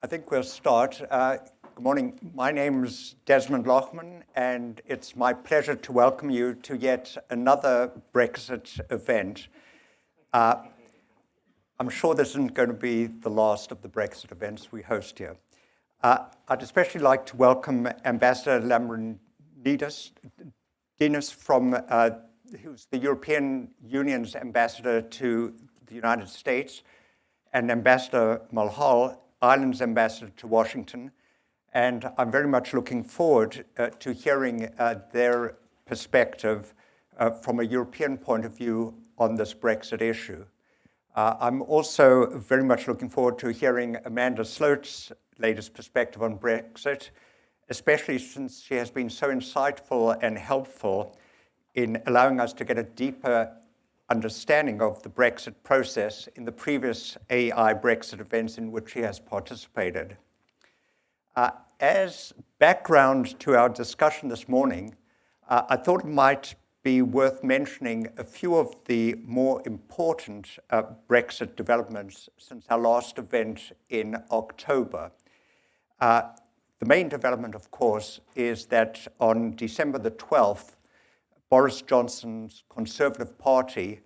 I think we'll start. Good morning. My name is Desmond Lochman, and it's my pleasure to welcome you to yet another Brexit event. I'm sure this isn't going to be the last of the Brexit events we host here. I'd especially like to welcome Ambassador Lambrinidis from, who's the European Union's ambassador to the United States, and Ambassador Mulhall, Ireland's ambassador to Washington. And I'm very much looking forward to hearing their perspective from a European point of view on this Brexit issue. I'm also very much looking forward to hearing Amanda Sloat's latest perspective on Brexit, especially since she has been so insightful and helpful in allowing us to get a deeper understanding of the Brexit process in the previous AI Brexit events in which she has participated. As background to our discussion this morning, I thought it might be worth mentioning a few of the more important Brexit developments since our last event in October. The main development, of course, is that on December the 12th, Boris Johnson's Conservative Party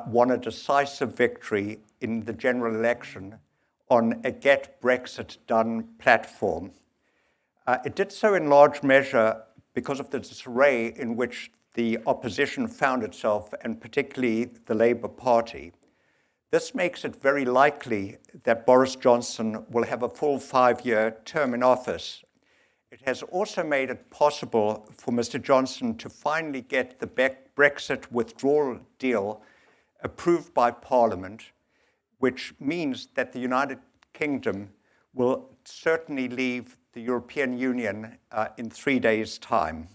won a decisive victory in the general election on a Get Brexit Done platform. It did so in large measure because of the disarray in which the opposition found itself, and particularly the Labour Party. This makes it very likely that Boris Johnson will have a full 5-year term in office. It has also made it possible for Mr. Johnson to finally get the Brexit withdrawal deal approved by Parliament, which means that the United Kingdom will certainly leave the European Union in 3 days' time.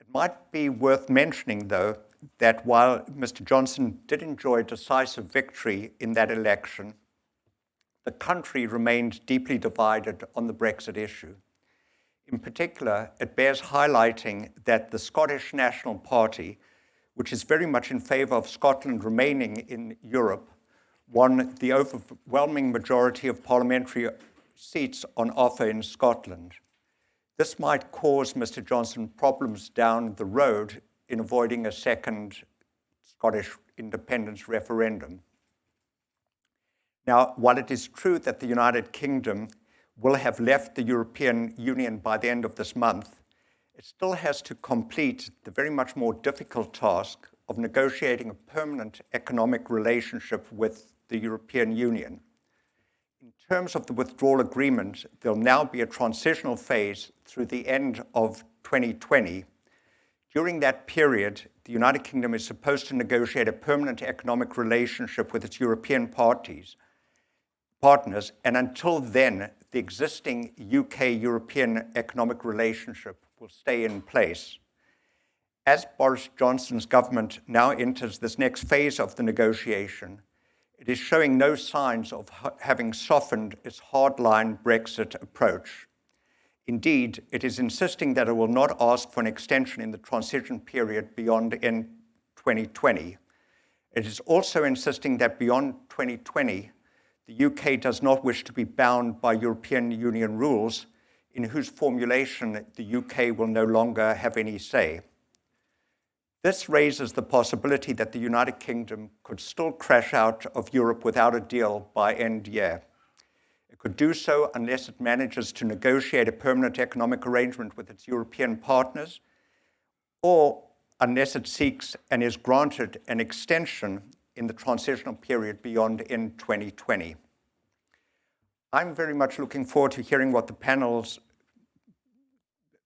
It might be worth mentioning, though, that while Mr. Johnson did enjoy a decisive victory in that election, the country remained deeply divided on the Brexit issue. In particular, it bears highlighting that the Scottish National Party, which is very much in favour of Scotland remaining in Europe, won the overwhelming majority of parliamentary seats on offer in Scotland. This might cause Mr. Johnson problems down the road in avoiding a second Scottish independence referendum. Now, while it is true that the United Kingdom will have left the European Union by the end of this month, it still has to complete the very much more difficult task of negotiating a permanent economic relationship with the European Union. In terms of the withdrawal agreement, there'll now be a transitional phase through the end of 2020. During that period, the United Kingdom is supposed to negotiate a permanent economic relationship with its European partners, and until then, the existing UK-European economic relationship will stay in place. As Boris Johnson's government now enters this next phase of the negotiation, it is showing no signs of having softened its hardline Brexit approach. Indeed, it is insisting that it will not ask for an extension in the transition period beyond end 2020. It is also insisting that beyond 2020, the UK does not wish to be bound by European Union rules in whose formulation the UK will no longer have any say. This raises the possibility that the United Kingdom could still crash out of Europe without a deal by end year. It could do so unless it manages to negotiate a permanent economic arrangement with its European partners, or unless it seeks and is granted an extension in the transitional period beyond end 2020. I'm very much looking forward to hearing what the panels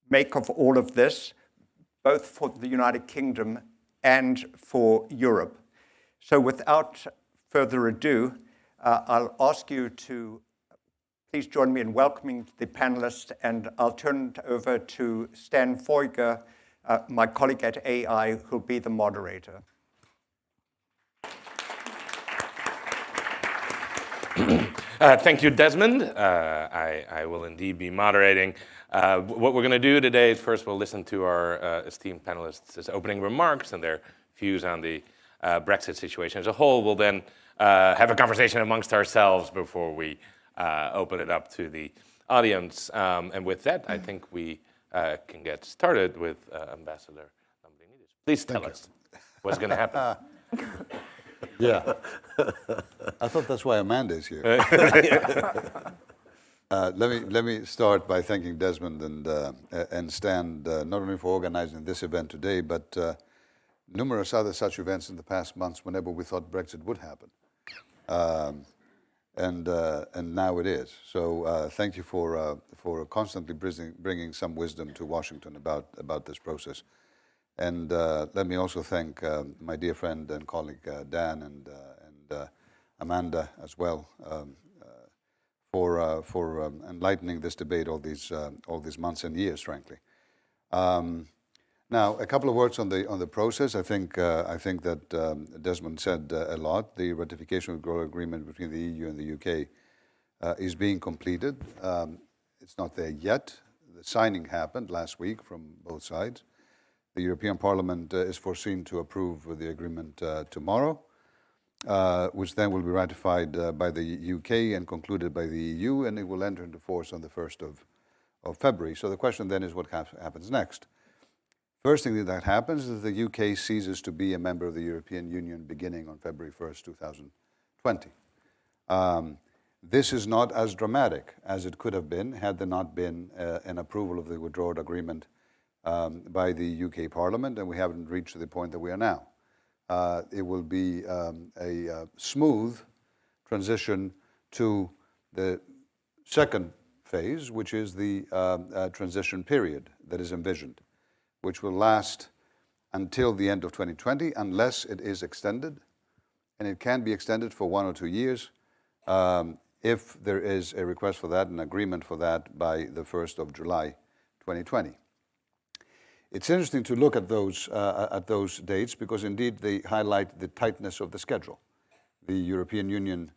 make of all of this, both for the United Kingdom and for Europe. So without further ado, I'll ask you to please join me in welcoming the panelists, and I'll turn it over to Stan Feuger, my colleague at AI, who'll be the moderator. Thank you, Desmond. I will indeed be moderating. What we're going to do today is first we'll listen to our esteemed panelists' opening remarks and their views on the Brexit situation as a whole. We'll then have a conversation amongst ourselves before we open it up to the audience. And with that, I think we can get started with Ambassador Lambrinidis. Please tell us what's going to happen. Yeah. I thought that's why Amanda is here. Let me start by thanking Desmond and Stan not only for organizing this event today, but numerous other such events in the past months whenever we thought Brexit would happen. And now it is. So thank you for constantly bringing some wisdom to Washington about this process. And let me also thank my dear friend and colleague Dan and Amanda as well for enlightening this debate all these months and years, frankly. Now, a couple of words on the process. I think that Desmond said a lot. The ratification of the withdrawal agreement between the EU and the UK is being completed. It's not there yet. The signing happened last week from both sides. The European Parliament is foreseen to approve the agreement tomorrow, which then will be ratified by the UK and concluded by the EU, and it will enter into force on the 1st of February. So the question then is what happens next? First thing that happens is the UK ceases to be a member of the European Union beginning on February 1st, 2020. This is not as dramatic as it could have been had there not been an approval of the withdrawal agreement by the UK Parliament, and we haven't reached the point that we are now. It will be a smooth transition to the second phase, which is the transition period that is envisioned, which will last until the end of 2020 unless it is extended, and it can be extended for 1 or 2 years if there is a request for that, an agreement for that by the 1st of July 2020. It's interesting to look at those dates because indeed they highlight the tightness of the schedule. The European Union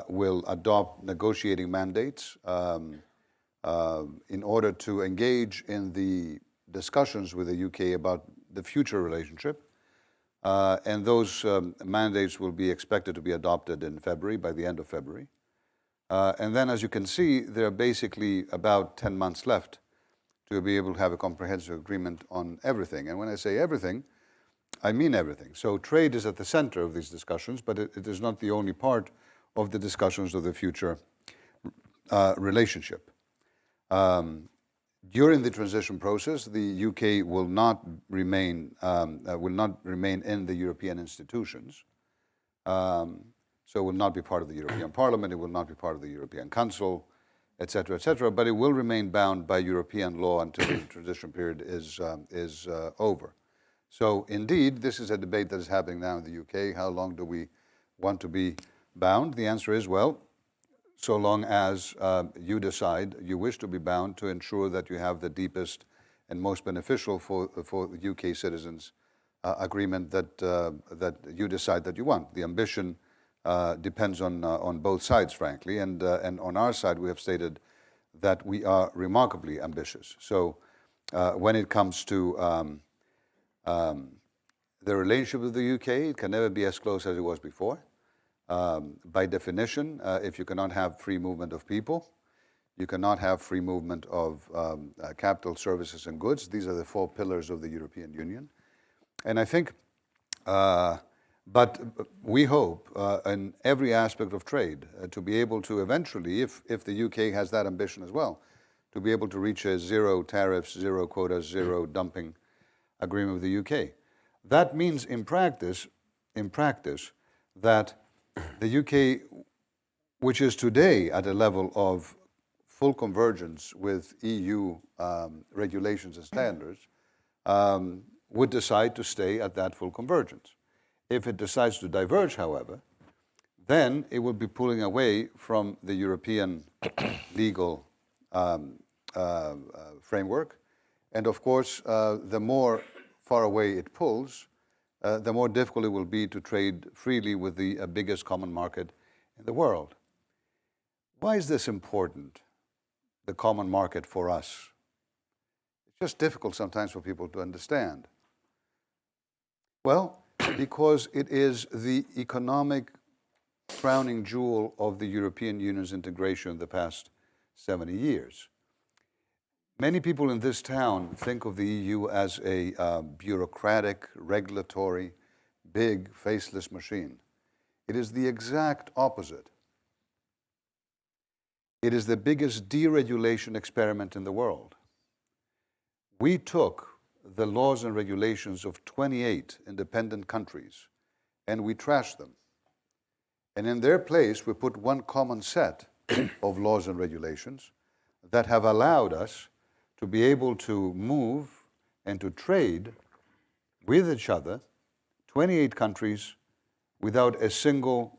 will adopt negotiating mandates in order to engage in the discussions with the UK about the future relationship. And those mandates will be expected to be adopted in February, by the end of February. And then, as you can see, there are basically about 10 months left to be able to have a comprehensive agreement on everything. And when I say everything, I mean everything. So trade is at the center of these discussions, but it is not the only part of the discussions of the future relationship. During the transition process, the UK will not remain in the European institutions. So it will not be part of the European Parliament, it will not be part of the European Council, etc., etc., but it will remain bound by European law until the transition period is over. So indeed, this is a debate that is happening now in the UK. How long do we want to be bound? The answer is, well, so long as you decide you wish to be bound to ensure that you have the deepest and most beneficial for the UK citizens agreement that you decide that you want. The ambition depends on both sides, frankly, and on our side we have stated that we are remarkably ambitious. So when it comes to the relationship with the UK, it can never be as close as it was before. By definition, if you cannot have free movement of people, you cannot have free movement of capital, services, and goods. These are the 4 pillars of the European Union. And I think, but we hope in every aspect of trade to be able to eventually, if the UK has that ambition as well, to be able to reach a zero tariffs, zero quotas, zero dumping agreement with the UK. That means in practice that the UK, which is today at a level of full convergence with EU regulations and standards, would decide to stay at that full convergence. If it decides to diverge, however, then it will be pulling away from the European legal framework. And of course, the more far away it pulls, the more difficult it will be to trade freely with the biggest common market in the world. Why is this important, the common market for us? It's just difficult sometimes for people to understand. Well, because it is the economic crowning jewel of the European Union's integration in the past 70 years. Many people in this town think of the EU as a bureaucratic, regulatory, big, faceless machine. It is the exact opposite. It is the biggest deregulation experiment in the world. We took the laws and regulations of 28 independent countries and we trashed them. And in their place, we put one common set of laws and regulations that have allowed us to be able to move and to trade with each other, 28 countries, without a single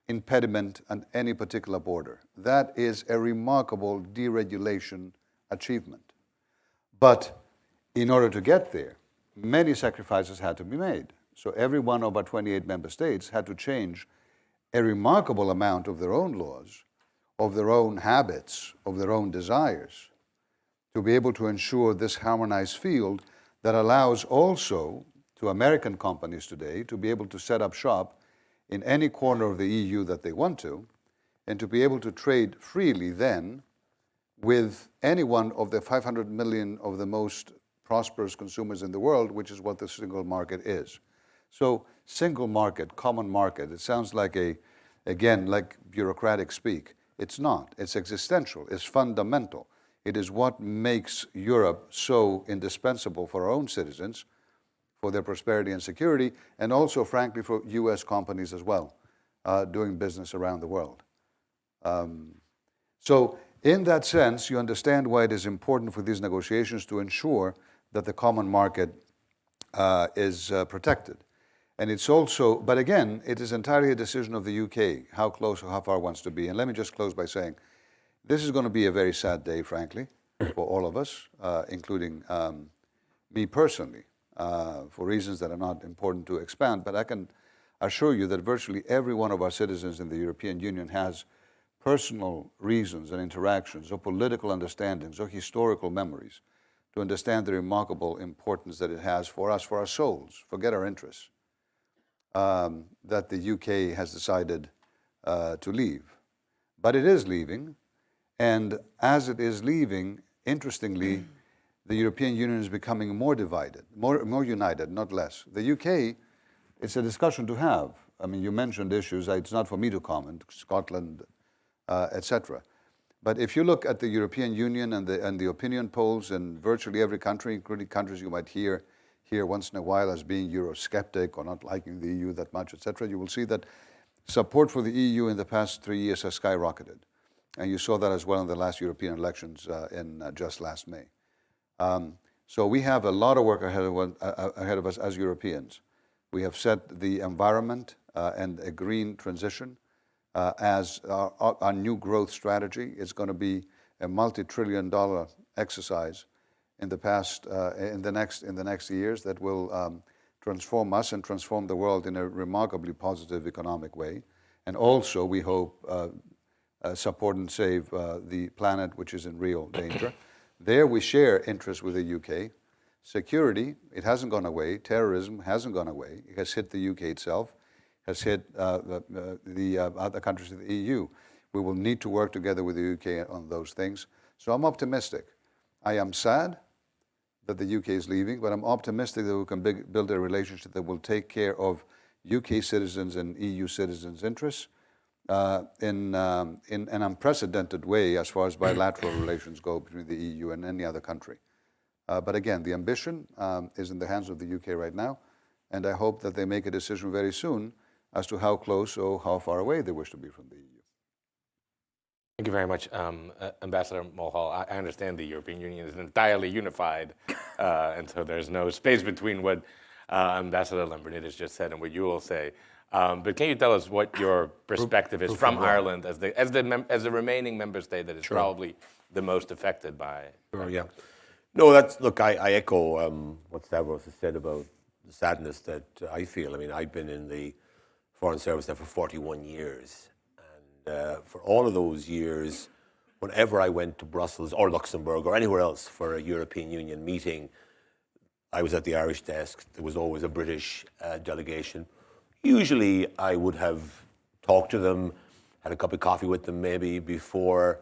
impediment on any particular border. That is a remarkable deregulation achievement. But in order to get there, many sacrifices had to be made. So every one of our 28 member states had to change a remarkable amount of their own laws, of their own habits, of their own desires, to be able to ensure this harmonized field that allows also to American companies today to be able to set up shop in any corner of the EU that they want to, and to be able to trade freely then with any one of the 500 million of the most prosperous consumers in the world, which is what the single market is. So single market, common market, it sounds like again, like bureaucratic speak. It's not. It's existential. It's fundamental. It is what makes Europe so indispensable for our own citizens, for their prosperity and security, and also, frankly, for U.S. companies as well, doing business around the world. So in that sense, you understand why it is important for these negotiations to ensure that the common market is protected. And it's also, but again, it is entirely a decision of the UK, how close or how far it wants to be. And let me just close by saying, this is going to be a very sad day, frankly, for all of us, including me personally, for reasons that are not important to expand. But I can assure you that virtually every one of our citizens in the European Union has personal reasons and interactions, or political understandings, or historical memories to understand the remarkable importance that it has for us, for our souls, forget our interests, that the UK has decided to leave. But it is leaving, and as it is leaving, interestingly, the European Union is becoming more divided, more united, not less. The UK, it's a discussion to have. I mean, you mentioned issues, it's not for me to comment, Scotland, etc. But if you look at the European Union and the opinion polls in virtually every country, including countries you might hear once in a while as being Eurosceptic or not liking the EU that much, etc., you will see that support for the EU in the past 3 years has skyrocketed. And you saw that as well in the last European elections in just last May. So we have a lot of work ahead of us as Europeans. We have set the environment and a green transition as our new growth strategy. It's going to be a multi-trillion-dollar exercise in the next years that will transform us and transform the world in a remarkably positive economic way, and also we hope support and save the planet, which is in real danger. There we share interests with the UK. Security, it hasn't gone away. Terrorism hasn't gone away. It has hit the UK itself, has hit the other countries of the EU. We will need to work together with the UK on those things. So I'm optimistic. I am sad that the UK is leaving, but I'm optimistic that we can build a relationship that will take care of UK citizens and EU citizens' interests in an unprecedented way as far as bilateral relations go between the EU and any other country. But again, the ambition is in the hands of the UK right now, and I hope that they make a decision very soon as to how close or how far away they wish to be from the EU. Thank you very much, Ambassador Mulhall. I understand the European Union is entirely unified, and so there's no space between what Ambassador Lambrinidis just said and what you will say. But can you tell us what your perspective is from Ireland as the remaining member state that is probably the most affected by? Sure, yeah. No, look, I echo what Stavros has said about the sadness that I feel. I mean, I've been in the Foreign Service now for 41 years. For all of those years, whenever I went to Brussels or Luxembourg or anywhere else for a European Union meeting, I was at the Irish desk. There was always a British delegation. Usually I would have talked to them, had a cup of coffee with them maybe before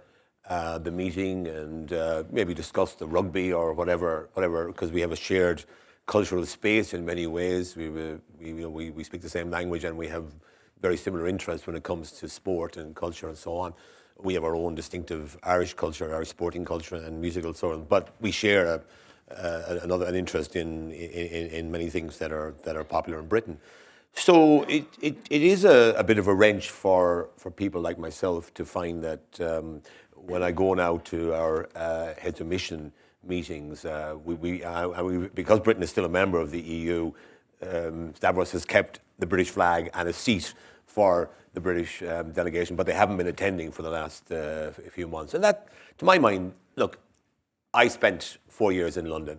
the meeting, and maybe discussed the rugby or whatever, because we have a shared cultural space in many ways. We speak the same language, and we have very similar interests when it comes to sport and culture and so on. We have our own distinctive Irish culture, Irish sporting culture and musical sort of, but we share an interest in many things that are popular in Britain. So it is a bit of a wrench for people like myself to find that when I go now to our heads of mission meetings, because Britain is still a member of the EU, Stavros has kept the British flag and a seat for the British delegation, but they haven't been attending for the last few months. And that, to my mind, look, I spent 4 years in London.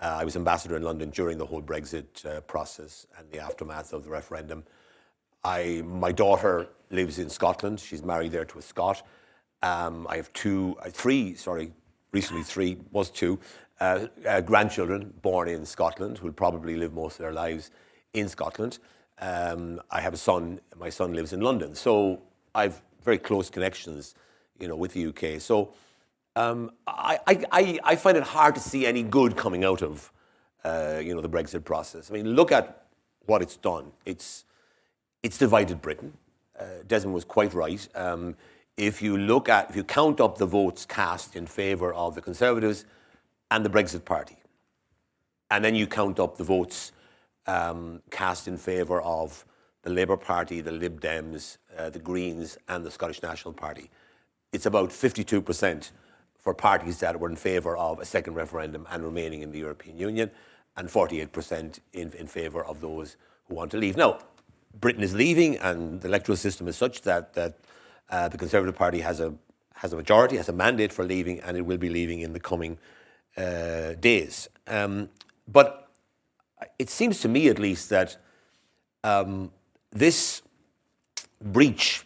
I was ambassador in London during the whole Brexit process and the aftermath of the referendum. My daughter lives in Scotland. She's married there to a Scot. I have recently three, was two, grandchildren born in Scotland who will probably live most of their lives in Scotland. I have a son. My son lives in London. So I've very close connections, with the UK. So I find it hard to see any good coming out of, the Brexit process. I mean, look at what it's done. It's divided Britain. Desmond was quite right. If you count up the votes cast in favour of the Conservatives and the Brexit Party, and then you count up the votes cast in favour of the Labour Party, the Lib Dems, the Greens, and the Scottish National Party, it's about 52% for parties that were in favour of a second referendum and remaining in the European Union, and 48% in favour of those who want to leave. Now, Britain is leaving, and the electoral system is such that the Conservative Party has a majority, has a mandate for leaving, and it will be leaving in the coming days. But it seems to me, at least, that this breach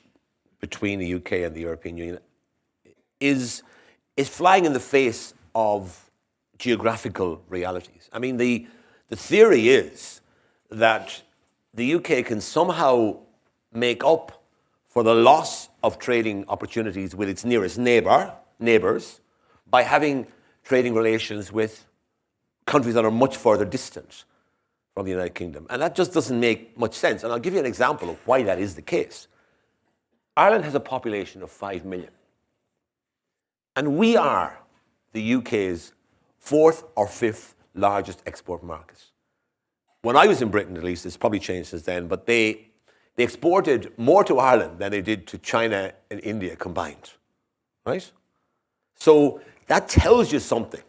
between the UK and the European Union is flying in the face of geographical realities. I mean, the theory is that the UK can somehow make up for the loss of trading opportunities with its nearest neighbours by having trading relations with countries that are much further distant from the United Kingdom. And that just doesn't make much sense. And I'll give you an example of why that is the case. Ireland has a population of 5 million. And we are the UK's 4th or 5th largest export market. When I was in Britain, at least, it's probably changed since then, but they exported more to Ireland than they did to China and India combined, right? So that tells you something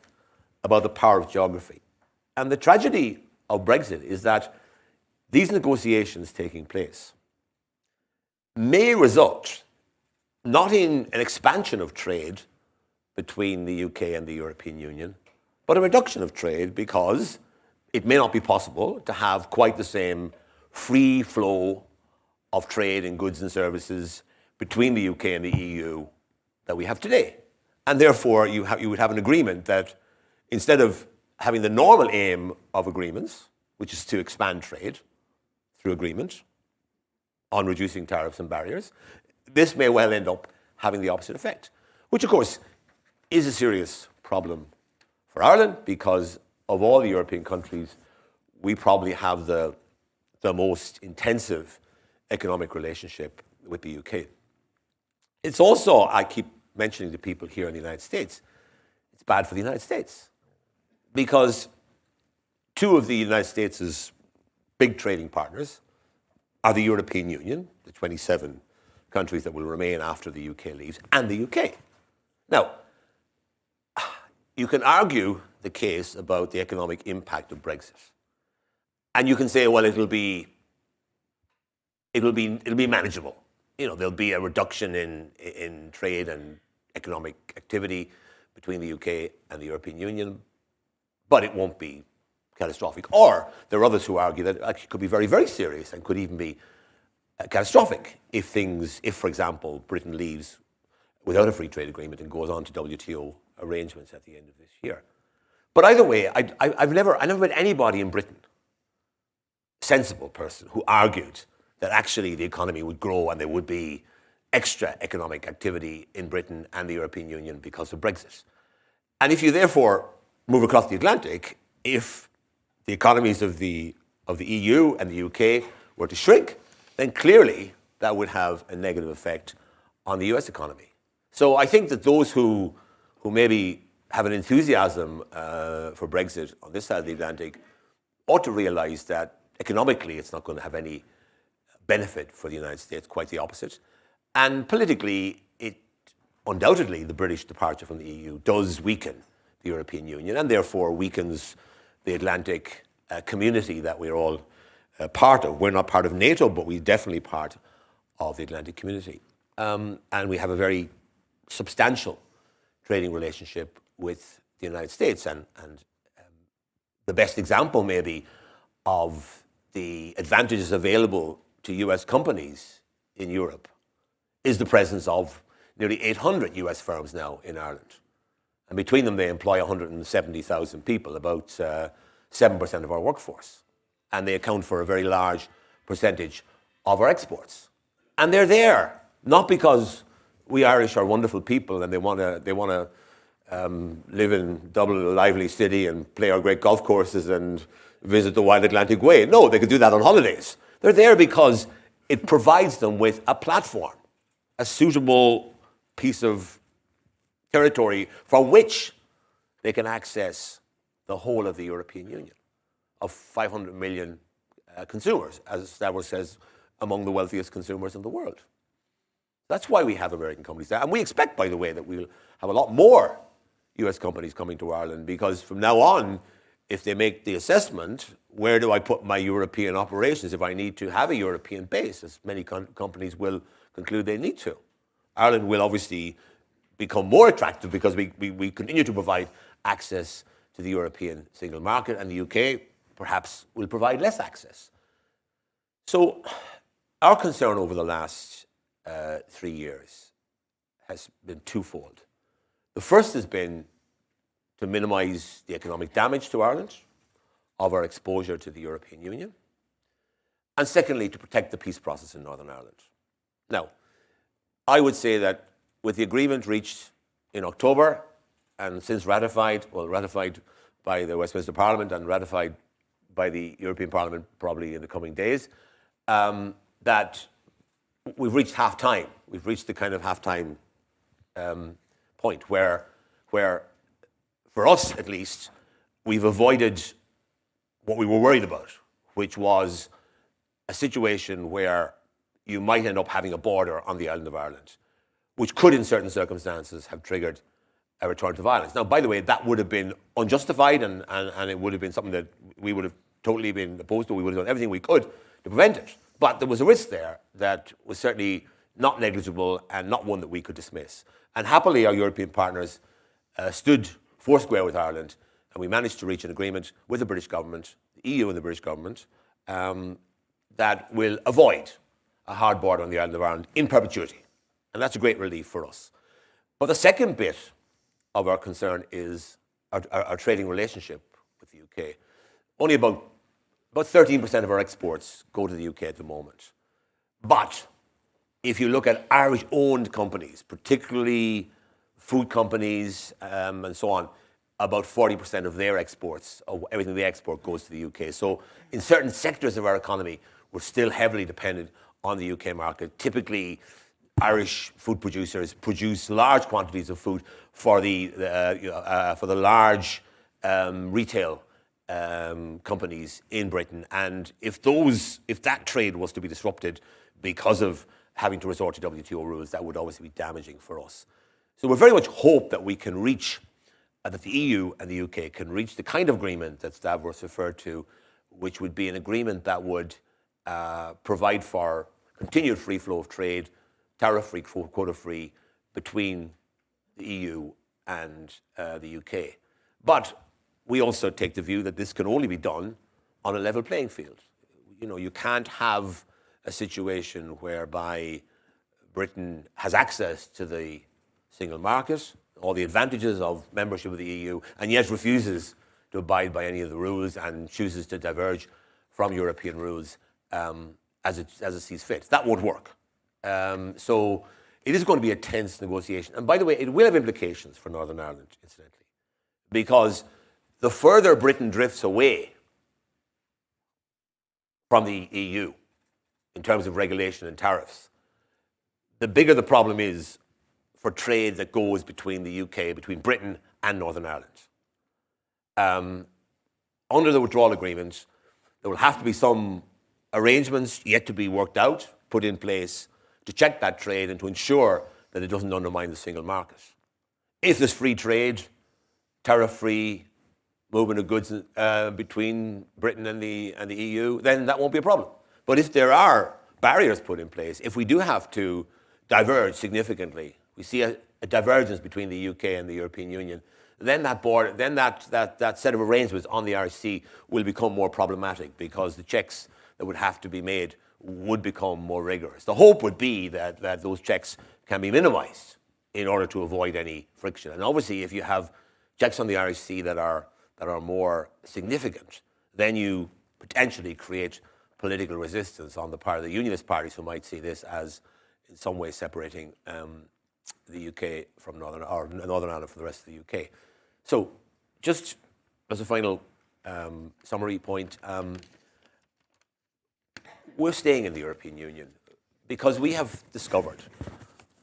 about the power of geography. And the tragedy of Brexit is that these negotiations taking place may result not in an expansion of trade between the UK and the European Union, but a reduction of trade, because it may not be possible to have quite the same free flow of trade in goods and services between the UK and the EU that we have today. And therefore, you would have an agreement that instead of having the normal aim of agreements, which is to expand trade through agreement on reducing tariffs and barriers, this may well end up having the opposite effect, which of course is a serious problem for Ireland, because of all the European countries, we probably have the most intensive economic relationship with the UK. It's also, I keep mentioning to people here in the United States, it's bad for the United States, because two of the United States' big trading partners are the European Union, the 27 countries that will remain after the UK leaves, and the UK. Now, you can argue the case about the economic impact of Brexit. And you can say, well, it'll be manageable. There'll be a reduction in trade and economic activity between the UK and the European Union, but it won't be catastrophic. Or there are others who argue that it actually could be very, very serious and could even be catastrophic if, for example, Britain leaves without a free trade agreement and goes on to WTO arrangements at the end of this year. But either way, I've never met anybody in Britain, sensible person, who argued that actually the economy would grow and there would be extra economic activity in Britain and the European Union because of Brexit. And if you therefore move across the Atlantic, if the economies of the EU and the UK were to shrink, then clearly that would have a negative effect on the US economy. So I think that those who maybe have an enthusiasm for Brexit on this side of the Atlantic ought to realize that economically it's not going to have any benefit for the United States, quite the opposite. And politically, undoubtedly, the British departure from the EU does weaken the European Union and therefore weakens the Atlantic community that we're all part of. We're not part of NATO, but we're definitely part of the Atlantic community. And we have a very substantial trading relationship with the United States. And the best example maybe of the advantages available to US companies in Europe is the presence of nearly 800 US firms now in Ireland. And between them, they employ 170,000 people, about 7% of our workforce. And they account for a very large percentage of our exports. And they're there, not because we Irish are wonderful people and they want to live in Dublin, a lively city, and play our great golf courses and visit the Wild Atlantic Way. No, they could do that on holidays. They're there because it provides them with a platform, a suitable piece of territory from which they can access the whole of the European Union of 500 million consumers, as Stavros says, among the wealthiest consumers in the world. That's why we have American companies there. And we expect, by the way, that we'll have a lot more US companies coming to Ireland, because from now on, if they make the assessment, where do I put my European operations if I need to have a European base, as many companies will conclude they need to. Ireland will obviously become more attractive because we continue to provide access to the European single market, and the UK perhaps will provide less access. So our concern over the last 3 years has been twofold. The first has been to minimize the economic damage to Ireland of our exposure to the European Union, and secondly, to protect the peace process in Northern Ireland. Now, I would say that with the agreement reached in October, and since ratified by the Westminster Parliament and ratified by the European Parliament probably in the coming days, that we've reached half-time. We've reached the kind of half-time point where, for us at least, we've avoided what we were worried about, which was a situation where you might end up having a border on the island of Ireland, which could, in certain circumstances, have triggered a return to violence. Now, by the way, that would have been unjustified, and it would have been something that we would have totally been opposed to. We would have done everything we could to prevent it. But there was a risk there that was certainly not negligible and not one that we could dismiss. And happily, our European partners stood foursquare with Ireland, and we managed to reach an agreement with the British government, the EU and the British government, that will avoid a hard border on the island of Ireland in perpetuity. And that's a great relief for us. But the second bit of our concern is our trading relationship with the UK. Only about 13% of our exports go to the UK at the moment. But if you look at Irish-owned companies, particularly food companies and so on, about 40% of their exports, of everything they export, goes to the UK. So in certain sectors of our economy, we're still heavily dependent on the UK market. Typically, Irish food producers produce large quantities of food for the large retail companies in Britain, and if that trade was to be disrupted because of having to resort to WTO rules, that would obviously be damaging for us. So we very much hope that we can reach, that the EU and the UK can reach the kind of agreement that Stavros referred to, which would be an agreement that would provide for continued free flow of trade, tariff-free, quota-free, between the EU and the UK. But we also take the view that this can only be done on a level playing field. You know, you can't have a situation whereby Britain has access to the single market, all the advantages of membership of the EU, and yet refuses to abide by any of the rules and chooses to diverge from European rules. And as it sees fit. That won't work. So it is going to be a tense negotiation. And by the way, it will have implications for Northern Ireland, incidentally, because the further Britain drifts away from the EU in terms of regulation and tariffs, the bigger the problem is for trade that goes between the UK, between Britain and Northern Ireland. Under the withdrawal agreement, there will have to be some arrangements yet to be worked out, put in place to check that trade and to ensure that it doesn't undermine the single market. If there's free trade, tariff-free movement of goods between Britain and the EU, then that won't be a problem. But if there are barriers put in place, if we do have to diverge significantly, we see a divergence between the UK and the European Union, then that set of arrangements on the Irish Sea will become more problematic because the checks that would have to be made would become more rigorous. The hope would be that those checks can be minimized in order to avoid any friction. And obviously, if you have checks on the Irish Sea that are more significant, then you potentially create political resistance on the part of the unionist parties who might see this as in some way separating the UK from Northern Ireland from the rest of the UK. So just as a final summary point, we're staying in the European Union because we have discovered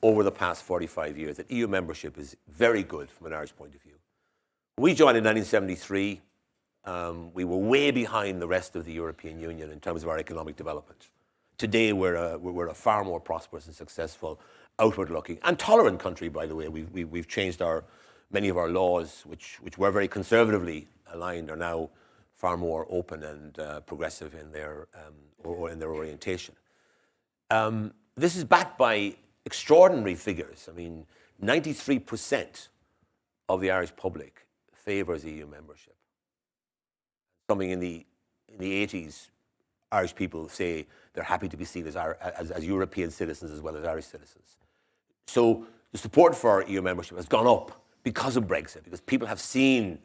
over the past 45 years that EU membership is very good from an Irish point of view. We joined in 1973. We were way behind the rest of the European Union in terms of our economic development. Today, we're a far more prosperous and successful, outward-looking and tolerant country, by the way. We've changed many of our laws, which were very conservatively aligned, are now far more open and progressive in their orientation. This is backed by extraordinary figures. I mean, 93% of the Irish public favours EU membership. Something in the 80s, Irish people say they're happy to be seen as European citizens as well as Irish citizens. So the support for EU membership has gone up because of Brexit, because people have seen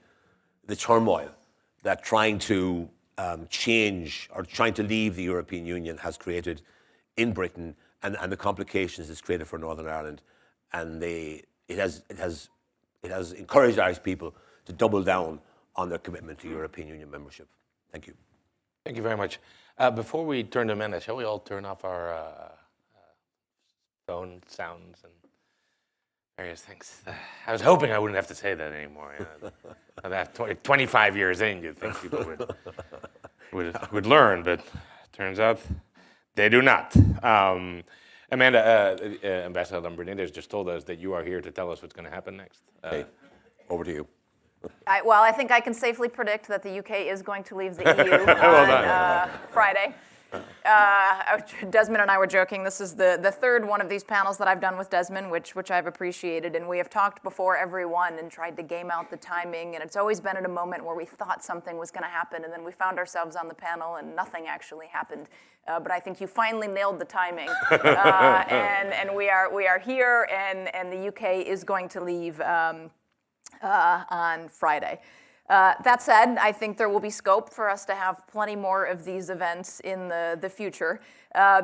the turmoil that trying to change or trying to leave the European Union has created in Britain, and the complications it's created for Northern Ireland, and it has encouraged Irish people to double down on their commitment to European Union membership. Thank you. Thank you very much. Before we turn to Amanda, shall we all turn off our phone sounds and various things? I was hoping I wouldn't have to say that anymore. That 25 years in, you'd think people would learn, but turns out they do not. Amanda, Ambassador Lambrinidis just told us that you are here to tell us what's going to happen next. Hey, over to you. Well, I think I can safely predict that the UK is going to leave the EU on Friday. Desmond and I were joking. This is the third one of these panels that I've done with Desmond, which I've appreciated. And we have talked before every one and tried to game out the timing. And it's always been at a moment where we thought something was going to happen. And then we found ourselves on the panel and nothing actually happened. But I think you finally nailed the timing. And we are here, and the UK is going to leave on Friday. That said, I think there will be scope for us to have plenty more of these events in the future,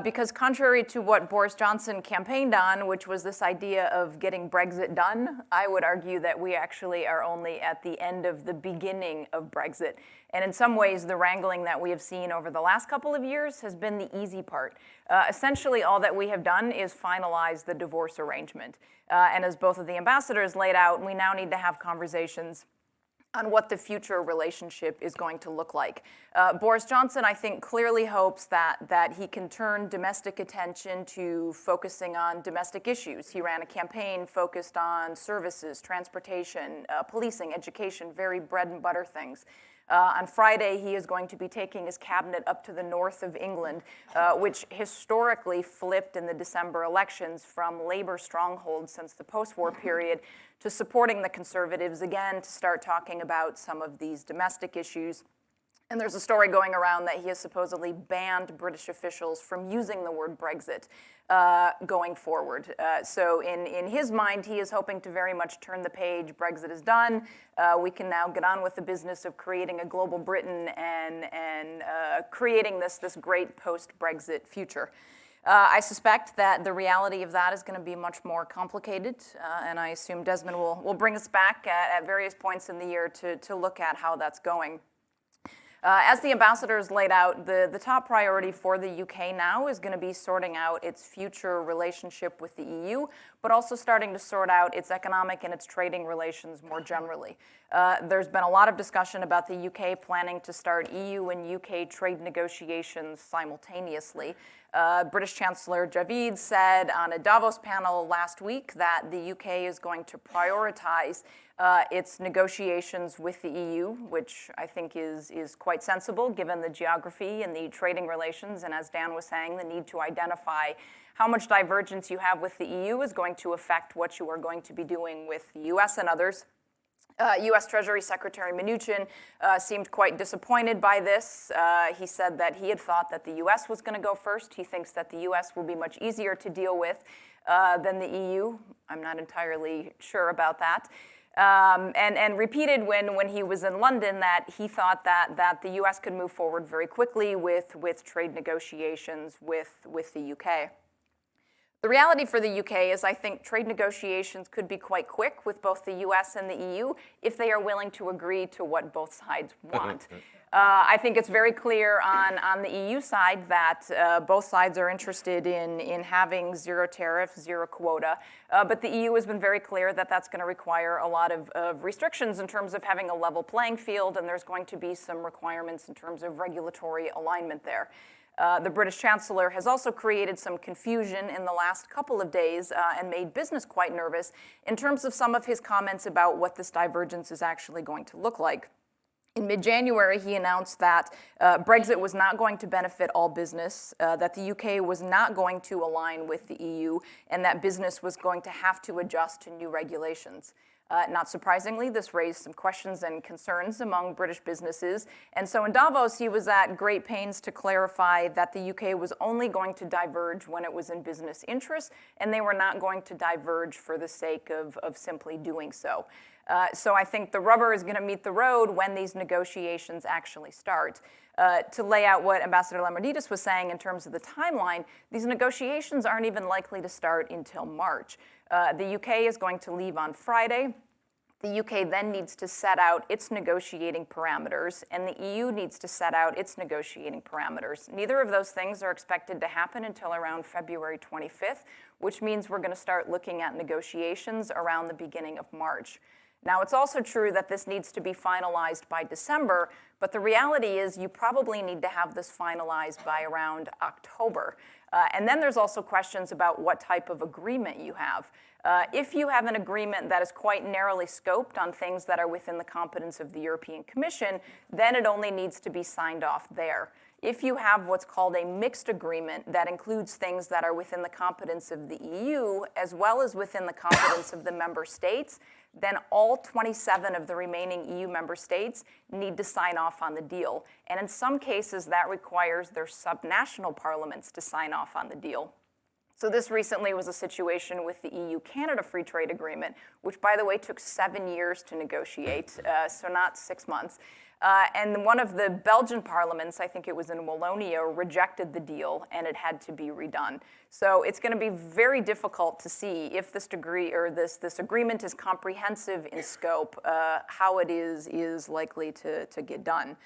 because contrary to what Boris Johnson campaigned on, which was this idea of getting Brexit done, I would argue that we actually are only at the end of the beginning of Brexit. And in some ways, the wrangling that we have seen over the last couple of years has been the easy part. Essentially, all that we have done is finalize the divorce arrangement. And as both of the ambassadors laid out, we now need to have conversations on what the future relationship is going to look like. Boris Johnson, I think, clearly hopes that he can turn domestic attention to focusing on domestic issues. He ran a campaign focused on services, transportation, policing, education, very bread and butter things. On Friday, he is going to be taking his cabinet up to the north of England, which historically flipped in the December elections from Labour strongholds since the post-war period to supporting the Conservatives again to start talking about some of these domestic issues. And there's a story going around that he has supposedly banned British officials from using the word Brexit going forward. So in his mind, he is hoping to very much turn the page. Brexit is done. We can now get on with the business of creating a global Britain and creating this great post-Brexit future. I suspect that the reality of that is going to be much more complicated, and I assume Desmond will bring us back at various points in the year to look at how that's going. As the ambassadors laid out, the top priority for the UK now is going to be sorting out its future relationship with the EU, but also starting to sort out its economic and its trading relations more generally. There's been a lot of discussion about the UK planning to start EU and UK trade negotiations simultaneously. British Chancellor Javid said on a Davos panel last week that the UK is going to prioritize its negotiations with the EU, which I think is quite sensible given the geography and the trading relations, and as Dan was saying, the need to identify how much divergence you have with the EU is going to affect what you are going to be doing with the US and others. U.S. Treasury Secretary Mnuchin seemed quite disappointed by this. He said that he had thought that the U.S. was going to go first. He thinks that the U.S. will be much easier to deal with than the EU. I'm not entirely sure about that. And repeated when he was in London that he thought that the U.S. could move forward very quickly with trade negotiations with the UK. The reality for the UK is I think trade negotiations could be quite quick with both the US and the EU if they are willing to agree to what both sides want. I think it's very clear on the EU side that both sides are interested in having zero tariff, zero quota, but the EU has been very clear that that's going to require a lot of restrictions in terms of having a level playing field, and there's going to be some requirements in terms of regulatory alignment there. The British Chancellor has also created some confusion in the last couple of days and made business quite nervous in terms of some of his comments about what this divergence is actually going to look like. In mid-January, he announced that Brexit was not going to benefit all business, that the UK was not going to align with the EU, and that business was going to have to adjust to new regulations. Not surprisingly, this raised some questions and concerns among British businesses. And so in Davos, he was at great pains to clarify that the UK was only going to diverge when it was in business interest, and they were not going to diverge for the sake of simply doing so. So I think the rubber is going to meet the road when these negotiations actually start. To lay out what Ambassador Lambrinidis was saying in terms of the timeline, these negotiations aren't even likely to start until March. The UK is going to leave on Friday. The UK then needs to set out its negotiating parameters, and the EU needs to set out its negotiating parameters. Neither of those things are expected to happen until around February 25th, which means we're going to start looking at negotiations around the beginning of March. Now, it's also true that this needs to be finalized by December, but the reality is you probably need to have this finalized by around October. And then there's also questions about what type of agreement you have. If you have an agreement that is quite narrowly scoped on things that are within the competence of the European Commission, then it only needs to be signed off there. If you have what's called a mixed agreement that includes things that are within the competence of the EU as well as within the competence of the member states, then all 27 of the remaining EU member states need to sign off on the deal. And in some cases, that requires their subnational parliaments to sign off on the deal. So this recently was a situation with the EU-Canada Free Trade Agreement, which, by the way, took 7 years to negotiate, so not 6 months. And one of the Belgian parliaments, I think it was in Wallonia, rejected the deal, and it had to be redone. So it's going to be very difficult to see if this agreement is comprehensive in scope, how it is likely to get done.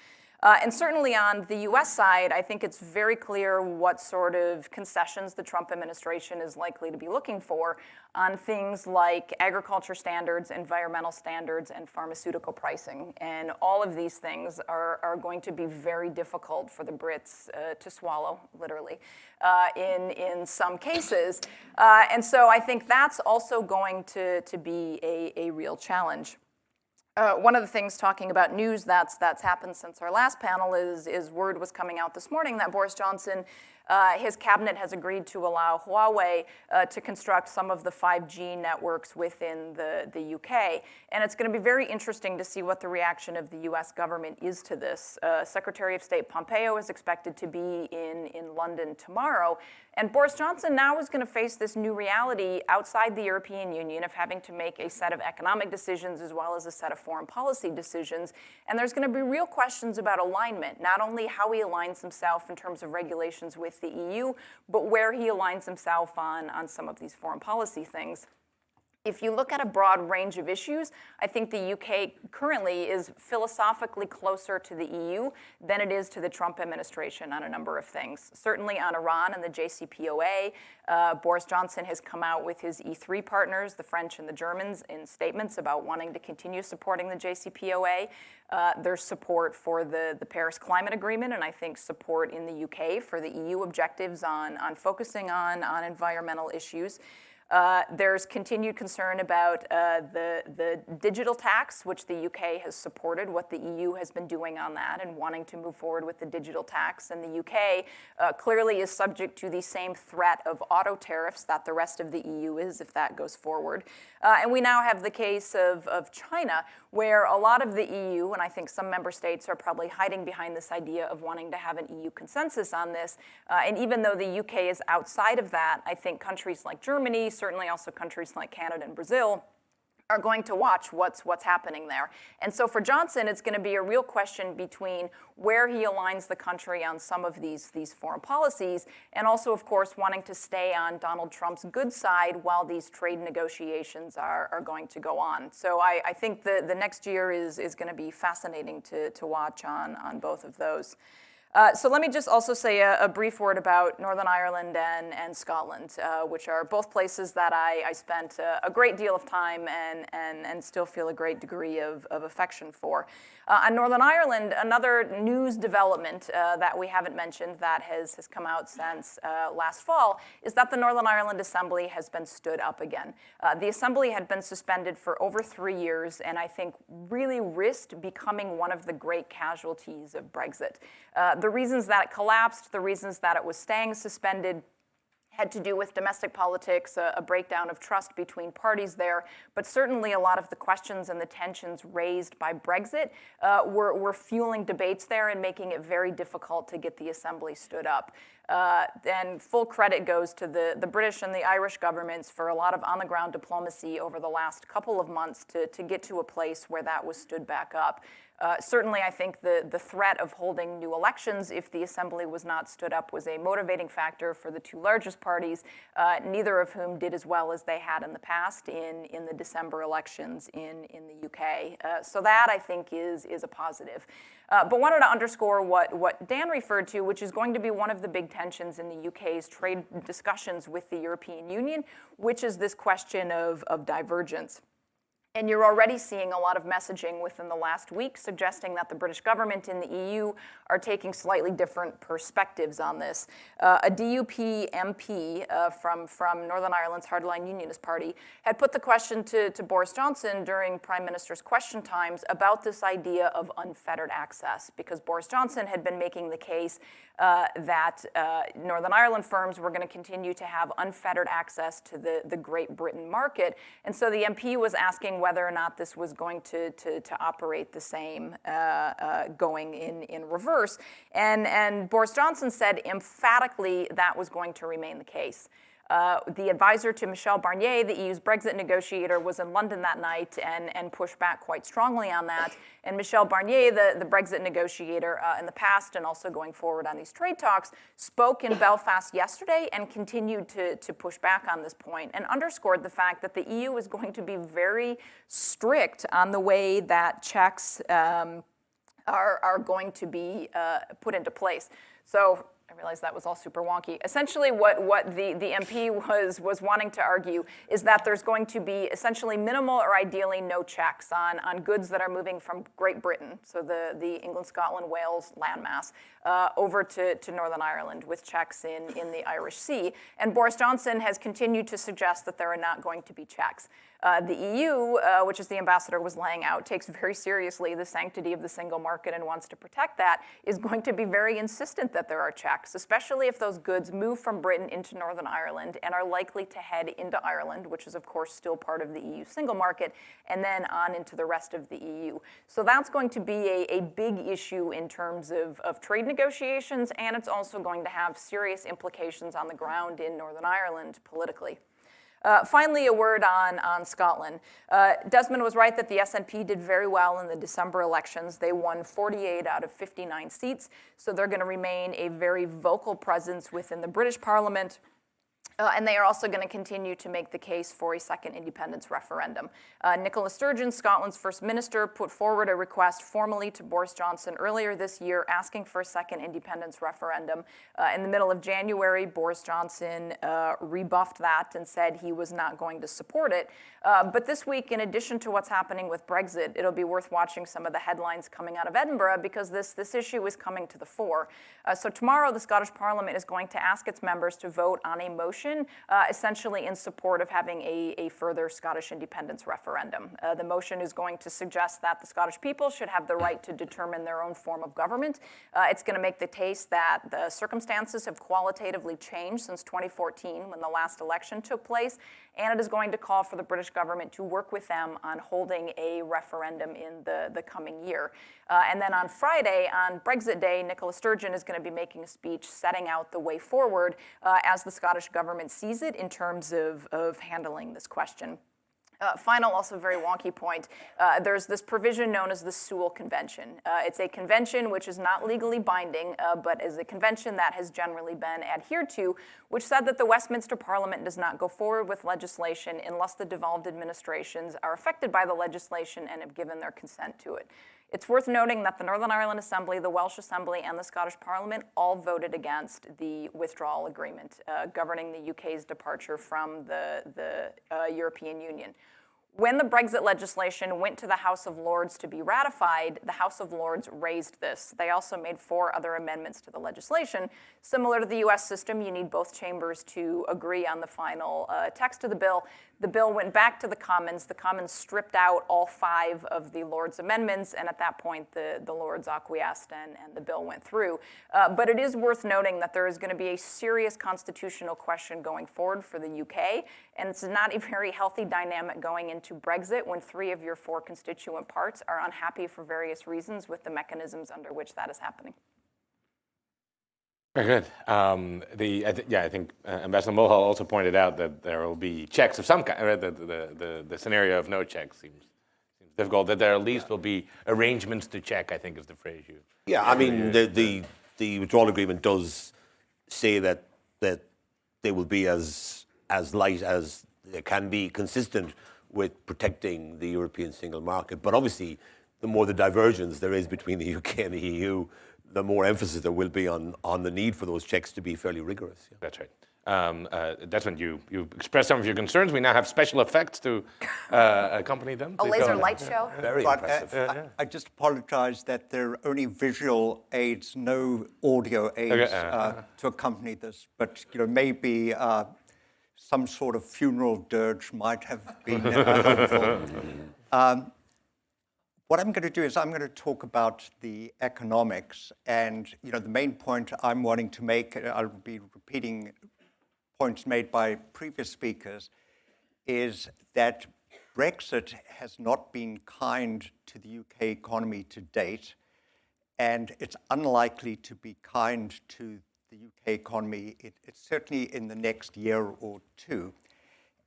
And certainly on the US side, I think it's very clear what sort of concessions the Trump administration is likely to be looking for on things like agriculture standards, environmental standards, and pharmaceutical pricing. And all of these things are going to be very difficult for the Brits to swallow, literally, in some cases. And so I think that's also going to be a real challenge. One of the things talking about news that's happened since our last panel is word was coming out this morning that Boris Johnson, his cabinet has agreed to allow Huawei to construct some of the 5G networks within the UK. And it's going to be very interesting to see what the reaction of the US government is to this. Secretary of State Pompeo is expected to be in London tomorrow. And Boris Johnson now is going to face this new reality outside the European Union of having to make a set of economic decisions as well as a set of foreign policy decisions. And there's going to be real questions about alignment, not only how he aligns himself in terms of regulations with the EU, but where he aligns himself on some of these foreign policy things. If you look at a broad range of issues, I think the UK currently is philosophically closer to the EU than it is to the Trump administration on a number of things. Certainly on Iran and the JCPOA, Boris Johnson has come out with his E3 partners, the French and the Germans, in statements about wanting to continue supporting the JCPOA. There's support for the Paris Climate Agreement, and I think support in the UK for the EU objectives on focusing on environmental issues. There's continued concern about the digital tax, which the UK has supported, what the EU has been doing on that and wanting to move forward with the digital tax. And the UK clearly is subject to the same threat of auto tariffs that the rest of the EU is if that goes forward. And we now have the case of China, where a lot of the EU, and I think some member states are probably hiding behind this idea of wanting to have an EU consensus on this. And even though the UK is outside of that, I think countries like Germany, certainly also countries like Canada and Brazil, are going to watch what's happening there. And so for Johnson, it's going to be a real question between where he aligns the country on some of these foreign policies, and also, of course, wanting to stay on Donald Trump's good side while these trade negotiations are going to go on. So I think the next year is going to be fascinating to watch on both of those. So let me just also say a brief word about Northern Ireland and Scotland, which are both places that I spent a great deal of time and still feel a great degree of affection for. On Northern Ireland, another news development that we haven't mentioned that has come out since last fall is that the Northern Ireland Assembly has been stood up again. The Assembly had been suspended for over 3 years and I think really risked becoming one of the great casualties of Brexit. The reasons that it collapsed, the reasons that it was staying suspended, had to do with domestic politics, a breakdown of trust between parties there, but certainly a lot of the questions and the tensions raised by Brexit were fueling debates there and making it very difficult to get the Assembly stood up. And full credit goes to the British and the Irish governments for a lot of on-the-ground diplomacy over the last couple of months to get to a place where that was stood back up. Certainly, I think the threat of holding new elections if the Assembly was not stood up was a motivating factor for the two largest parties, neither of whom did as well as they had in the past in the December elections in the UK. So that, I think, is a positive. But wanted to underscore what Dan referred to, which is going to be one of the big tensions in the UK's trade discussions with the European Union, which is this question of divergence. And you're already seeing a lot of messaging within the last week suggesting that the British government and the EU are taking slightly different perspectives on this. A DUP MP from Northern Ireland's Hardline Unionist Party had put the question to Boris Johnson during Prime Minister's question times about this idea of unfettered access, because Boris Johnson had been making the case that Northern Ireland firms were going to continue to have unfettered access to the Great Britain market. And so the MP was asking whether or not this was going to operate the same going in reverse. And Boris Johnson said emphatically that was going to remain the case. The advisor to Michel Barnier, the EU's Brexit negotiator, was in London that night and pushed back quite strongly on that. And Michel Barnier, the Brexit negotiator in the past and also going forward on these trade talks, spoke in Belfast yesterday and continued to push back on this point and underscored the fact that the EU is going to be very strict on the way that checks are going to be put into place. So I realize that was all super wonky. Essentially, what the MP was wanting to argue is that there's going to be essentially minimal or ideally no checks on goods that are moving from Great Britain, so the England, Scotland, Wales landmass, over to Northern Ireland with checks in the Irish Sea. And Boris Johnson has continued to suggest that there are not going to be checks. The EU, which as the ambassador was laying out, takes very seriously the sanctity of the single market and wants to protect that, is going to be very insistent that there are checks, especially if those goods move from Britain into Northern Ireland and are likely to head into Ireland, which is of course still part of the EU single market, and then on into the rest of the EU. So that's going to be a big issue in terms of trade negotiations, and it's also going to have serious implications on the ground in Northern Ireland politically. Finally, a word on Scotland. Desmond was right that the SNP did very well in the December elections. They won 48 out of 59 seats, so they're going to remain a very vocal presence within the British Parliament. And they are also going to continue to make the case for a second independence referendum. Nicola Sturgeon, Scotland's First Minister, put forward a request formally to Boris Johnson earlier this year asking for a second independence referendum. In the middle of January, Boris Johnson rebuffed that and said he was not going to support it. But this week, in addition to what's happening with Brexit, it'll be worth watching some of the headlines coming out of Edinburgh because this issue is coming to the fore. So tomorrow, the Scottish Parliament is going to ask its members to vote on a motion essentially in support of having a further Scottish independence referendum. The motion is going to suggest that the Scottish people should have the right to determine their own form of government. It's going to make the case that the circumstances have qualitatively changed since 2014 when the last election took place, and it is going to call for the British government to work with them on holding a referendum in the coming year. And then on Friday, on Brexit Day, Nicola Sturgeon is going to be making a speech setting out the way forward as the Scottish government sees it in terms of handling this question. Final, also very wonky point, there's this provision known as the Sewell Convention. It's a convention which is not legally binding, but is a convention that has generally been adhered to, which said that the Westminster Parliament does not go forward with legislation unless the devolved administrations are affected by the legislation and have given their consent to it. It's worth noting that the Northern Ireland Assembly, the Welsh Assembly, and the Scottish Parliament all voted against the withdrawal agreement governing the UK's departure from the European Union. When the Brexit legislation went to the House of Lords to be ratified, the House of Lords raised this. They also made 4 other amendments to the legislation. Similar to the US system, you need both chambers to agree on the final text of the bill. The bill went back to the Commons. The Commons stripped out all 5 of the Lords' amendments, and at that point, the Lords acquiesced and the bill went through. But it is worth noting that there is going to be a serious constitutional question going forward for the UK, and it's not a very healthy dynamic going into Brexit when 3 of your 4 constituent parts are unhappy for various reasons with the mechanisms under which that is happening. Very good. I think Ambassador Mulhall also pointed out that there will be checks of some kind. The scenario of no checks seems difficult. That there at least will be arrangements to check, I think is the phrase you. Yeah, I mean, the withdrawal agreement does say that they will be as light as they can be, consistent with protecting the European single market. But obviously, the more the divergence there is between the UK and the EU, the more emphasis there will be on the need for those checks to be fairly rigorous. Yeah. That's right. That's when you express some of your concerns. We now have special effects to accompany them. A laser light show? Very impressive. I just apologize that there are only visual aids, no audio aids to accompany this. But maybe some sort of funeral dirge might have been helpful. What I'm going to do is I'm going to talk about the economics, and the main point I'm wanting to make, I'll be repeating points made by previous speakers, is that Brexit has not been kind to the UK economy to date, and it's unlikely to be kind to the UK economy. It's certainly in the next year or 2.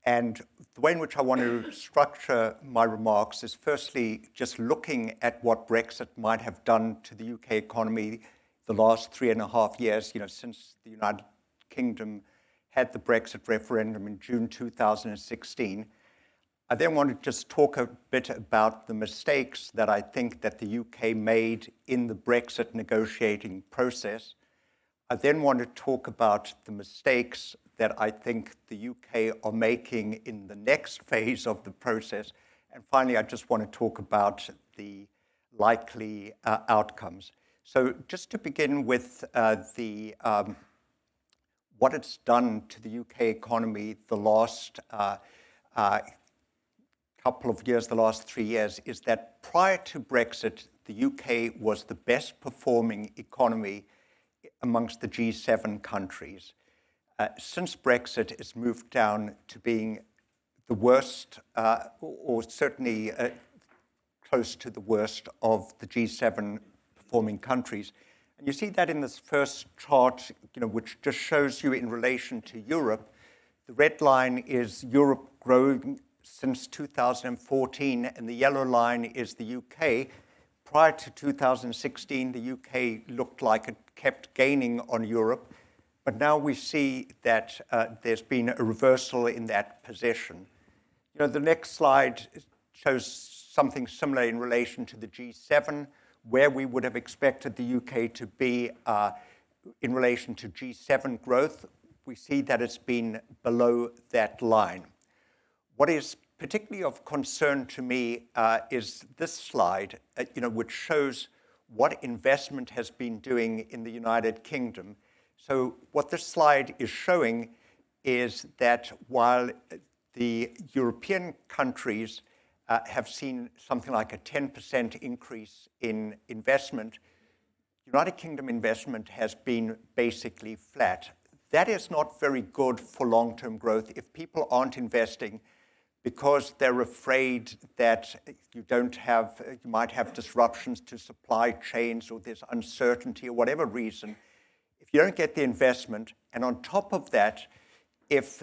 And the way in which I want to structure my remarks is firstly just looking at what Brexit might have done to the UK economy the last 3.5 years, since the United Kingdom had the Brexit referendum in June 2016. I then want to just talk a bit about the mistakes that I think that the UK made in the Brexit negotiating process. I then want to talk about the mistakes that I think the UK are making in the next phase of the process. And finally, I just want to talk about the likely outcomes. So just to begin with what it's done to the UK economy the last couple of years, the last 3 years, is that prior to Brexit, the UK was the best performing economy amongst the G7 countries. Since Brexit, it's moved down to being the worst, or certainly close to the worst of the G7 performing countries. And you see that in this first chart, which just shows you in relation to Europe. The red line is Europe growing since 2014, and the yellow line is the UK. Prior to 2016, the UK looked like it kept gaining on Europe, but now we see that there's been a reversal in that position. The next slide shows something similar in relation to the G7, where we would have expected the UK to be in relation to G7 growth. We see that it's been below that line. What is particularly of concern to me is this slide, which shows what investment has been doing in the United Kingdom. So what this slide is showing is that while the European countries have seen something like a 10% increase in investment, United Kingdom investment has been basically flat. That is not very good for long-term growth. If people aren't investing because they're afraid that you might have disruptions to supply chains, or there's uncertainty or whatever reason, if you don't get the investment, and on top of that, if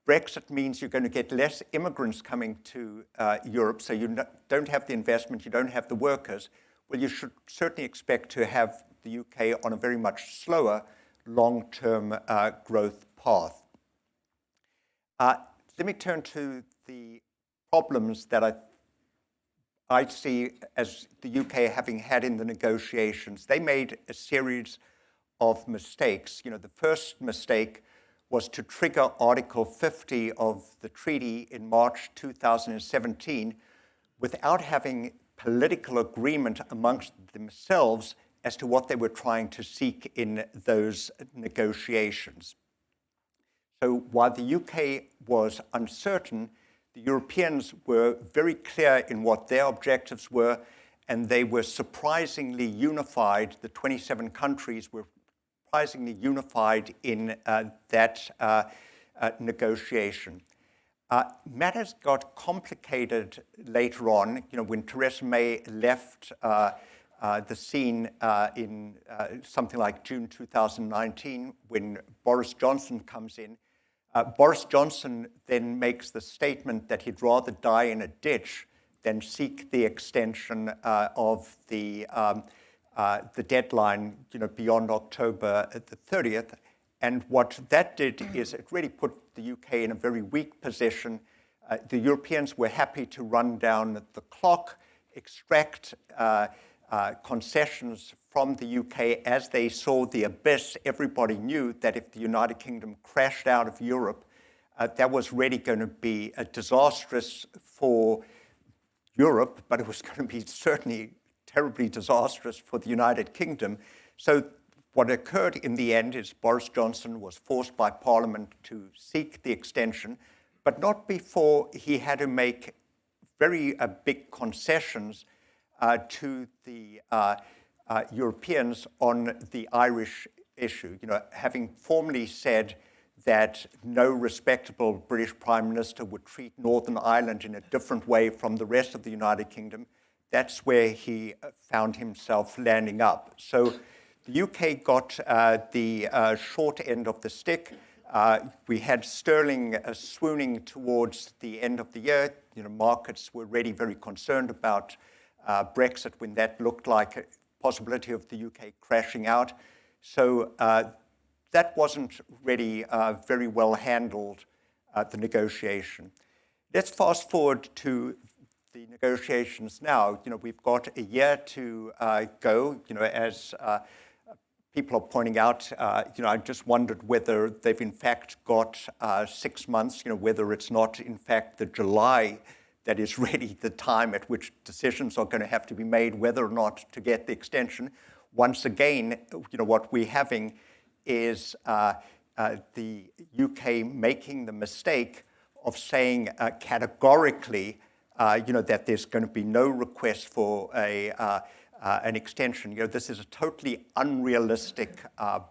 Brexit means you're going to get less immigrants coming to Europe, so you don't have the investment, you don't have the workers, well, you should certainly expect to have the UK on a very much slower long-term growth path. Let me turn to the problems that I see as the UK having had in the negotiations. They made a series of mistakes. The first mistake was to trigger Article 50 of the treaty in March 2017 without having political agreement amongst themselves as to what they were trying to seek in those negotiations. So while the UK was uncertain, the Europeans were very clear in what their objectives were, and they were surprisingly unified. The 27 countries were surprisingly unified in that negotiation. Matters got complicated later on, when Theresa May left the scene in something like June 2019, when Boris Johnson comes in. Boris Johnson then makes the statement that he'd rather die in a ditch than seek the extension of the deadline, beyond October the 30th. And what that did is it really put the UK in a very weak position. The Europeans were happy to run down the clock, extract concessions from the UK as they saw the abyss. Everybody knew that if the United Kingdom crashed out of Europe, that was really going to be disastrous for Europe, but it was going to be certainly terribly disastrous for the United Kingdom. So what occurred in the end is Boris Johnson was forced by Parliament to seek the extension, but not before he had to make very big concessions to the Europeans on the Irish issue. Having formally said that no respectable British Prime Minister would treat Northern Ireland in a different way from the rest of the United Kingdom, that's where he found himself landing up. So the UK got the short end of the stick. We had sterling swooning towards the end of the year. Markets were really very concerned about Brexit when that looked like a possibility of the UK crashing out. So that wasn't really very well handled, the negotiation. Let's fast forward to the negotiations now. We've got a year to go. As people are pointing out, I just wondered whether they've in fact got 6 months, whether it's not in fact the July that is really the time at which decisions are going to have to be made whether or not to get the extension. Once again, what we're having is the UK making the mistake of saying categorically that there's going to be no request for an extension. This is a totally unrealistic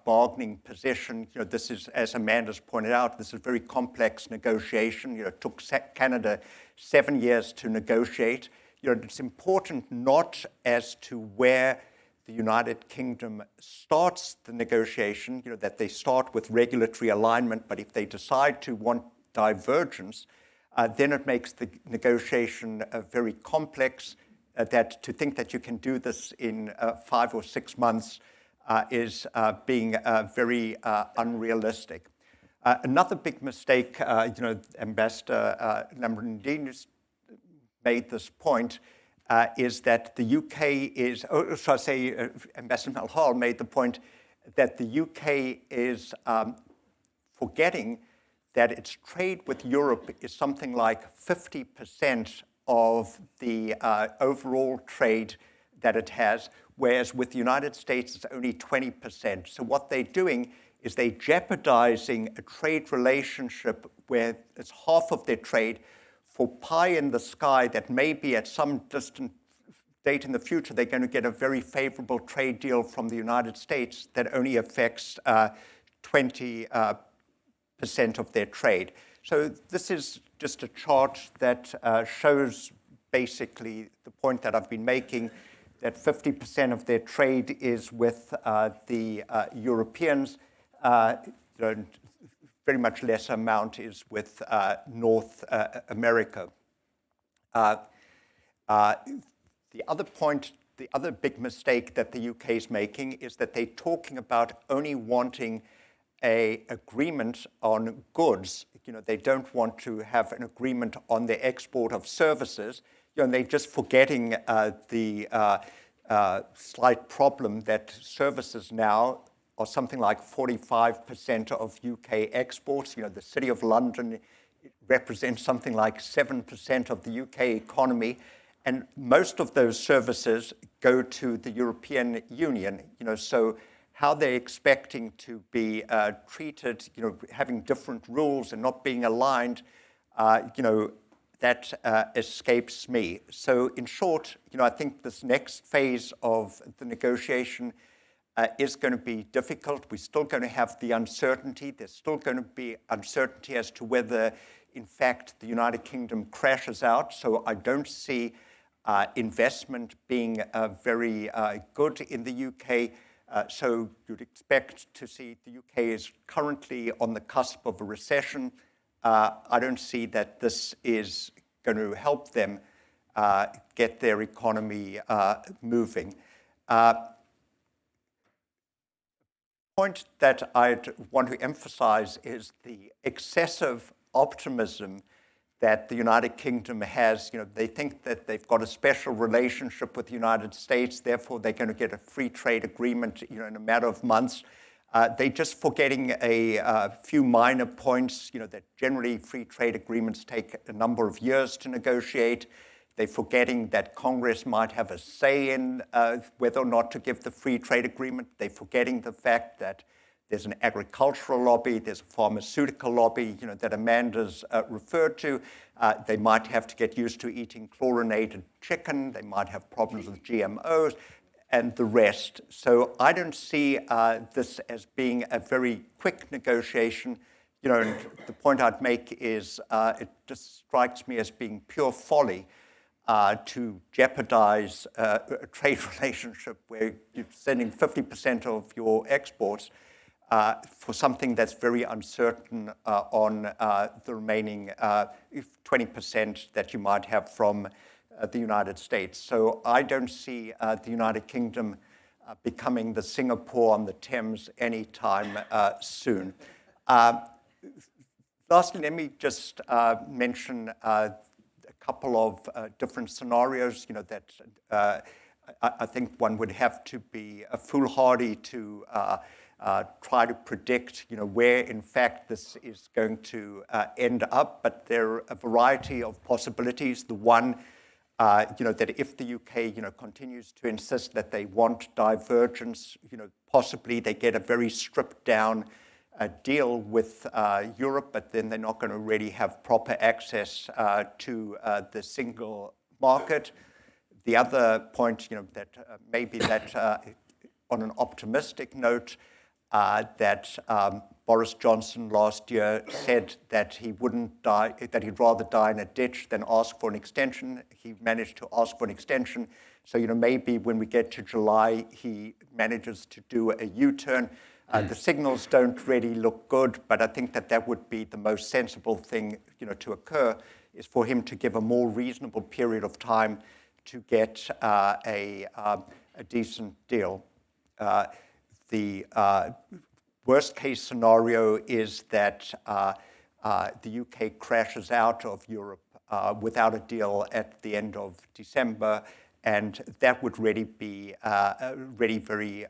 bargaining position. This is, as Amanda's pointed out, this is a very complex negotiation. It took Canada 7 years to negotiate. It's important not as to where the United Kingdom starts the negotiation, that they start with regulatory alignment, but if they decide to want divergence, then it makes the negotiation very complex. That to think that you can do this in 5 or 6 months is being very unrealistic. Another big mistake, Ambassador Lambrinidis made this point, is that the UK is, Ambassador Malhal made the point that the UK is forgetting that its trade with Europe is something like 50% of the overall trade that it has, whereas with the United States it's only 20%. So what they're doing is they're jeopardizing a trade relationship where it's half of their trade for pie in the sky that maybe at some distant date in the future they're going to get a very favorable trade deal from the United States that only affects 20% of their trade. So this is just a chart that shows basically the point that I've been making, that 50% of their trade is with the Europeans. Very much less amount is with North America. The other point, the other big mistake that the UK is making is that they're talking about only wanting an agreement on goods. They don't want to have an agreement on the export of services. And they're just forgetting the slight problem that services now are something like 45% of UK exports. The City of London represents something like 7% of the UK economy. And most of those services go to the European Union. So how they're expecting to be treated, having different rules and not being aligned, that escapes me. So in short, I think this next phase of the negotiation is going to be difficult. We're still going to have the uncertainty. There's still going to be uncertainty as to whether, in fact, the United Kingdom crashes out. So I don't see investment being very good in the UK. So you'd expect to see the UK is currently on the cusp of a recession. I don't see that this is going to help them get their economy moving. Point that I'd want to emphasize is the excessive optimism that the United Kingdom has. They think that they've got a special relationship with the United States, therefore they're going to get a free trade agreement in a matter of months. They're just forgetting a few minor points, that generally free trade agreements take a number of years to negotiate. They're forgetting that Congress might have a say in whether or not to give the free trade agreement. They're forgetting the fact that there's an agricultural lobby, there's a pharmaceutical lobby, that Amanda's referred to. They might have to get used to eating chlorinated chicken. They might have problems with GMOs and the rest. So I don't see this as being a very quick negotiation. And the point I'd make is it just strikes me as being pure folly to jeopardize a trade relationship where you're sending 50% of your exports for something that's very uncertain on the remaining 20% that you might have from the United States. So I don't see the United Kingdom becoming the Singapore on the Thames anytime soon. Lastly, let me just mention a couple of different scenarios, that I think one would have to be foolhardy to try to predict, where in fact this is going to end up. But there are a variety of possibilities. The one, that if the UK, continues to insist that they want divergence, possibly they get a very stripped down deal with Europe, but then they're not going to really have proper access to the single market. The other point, that maybe that on an optimistic note, that Boris Johnson last year said that he wouldn't die, that he'd rather die in a ditch than ask for an extension. He managed to ask for an extension. So, maybe when we get to July, he manages to do a U-turn. The signals don't really look good, but I think that would be the most sensible thing, to occur, is for him to give a more reasonable period of time to get a decent deal. The worst case scenario is that the UK crashes out of Europe without a deal at the end of December, and that would really be a really very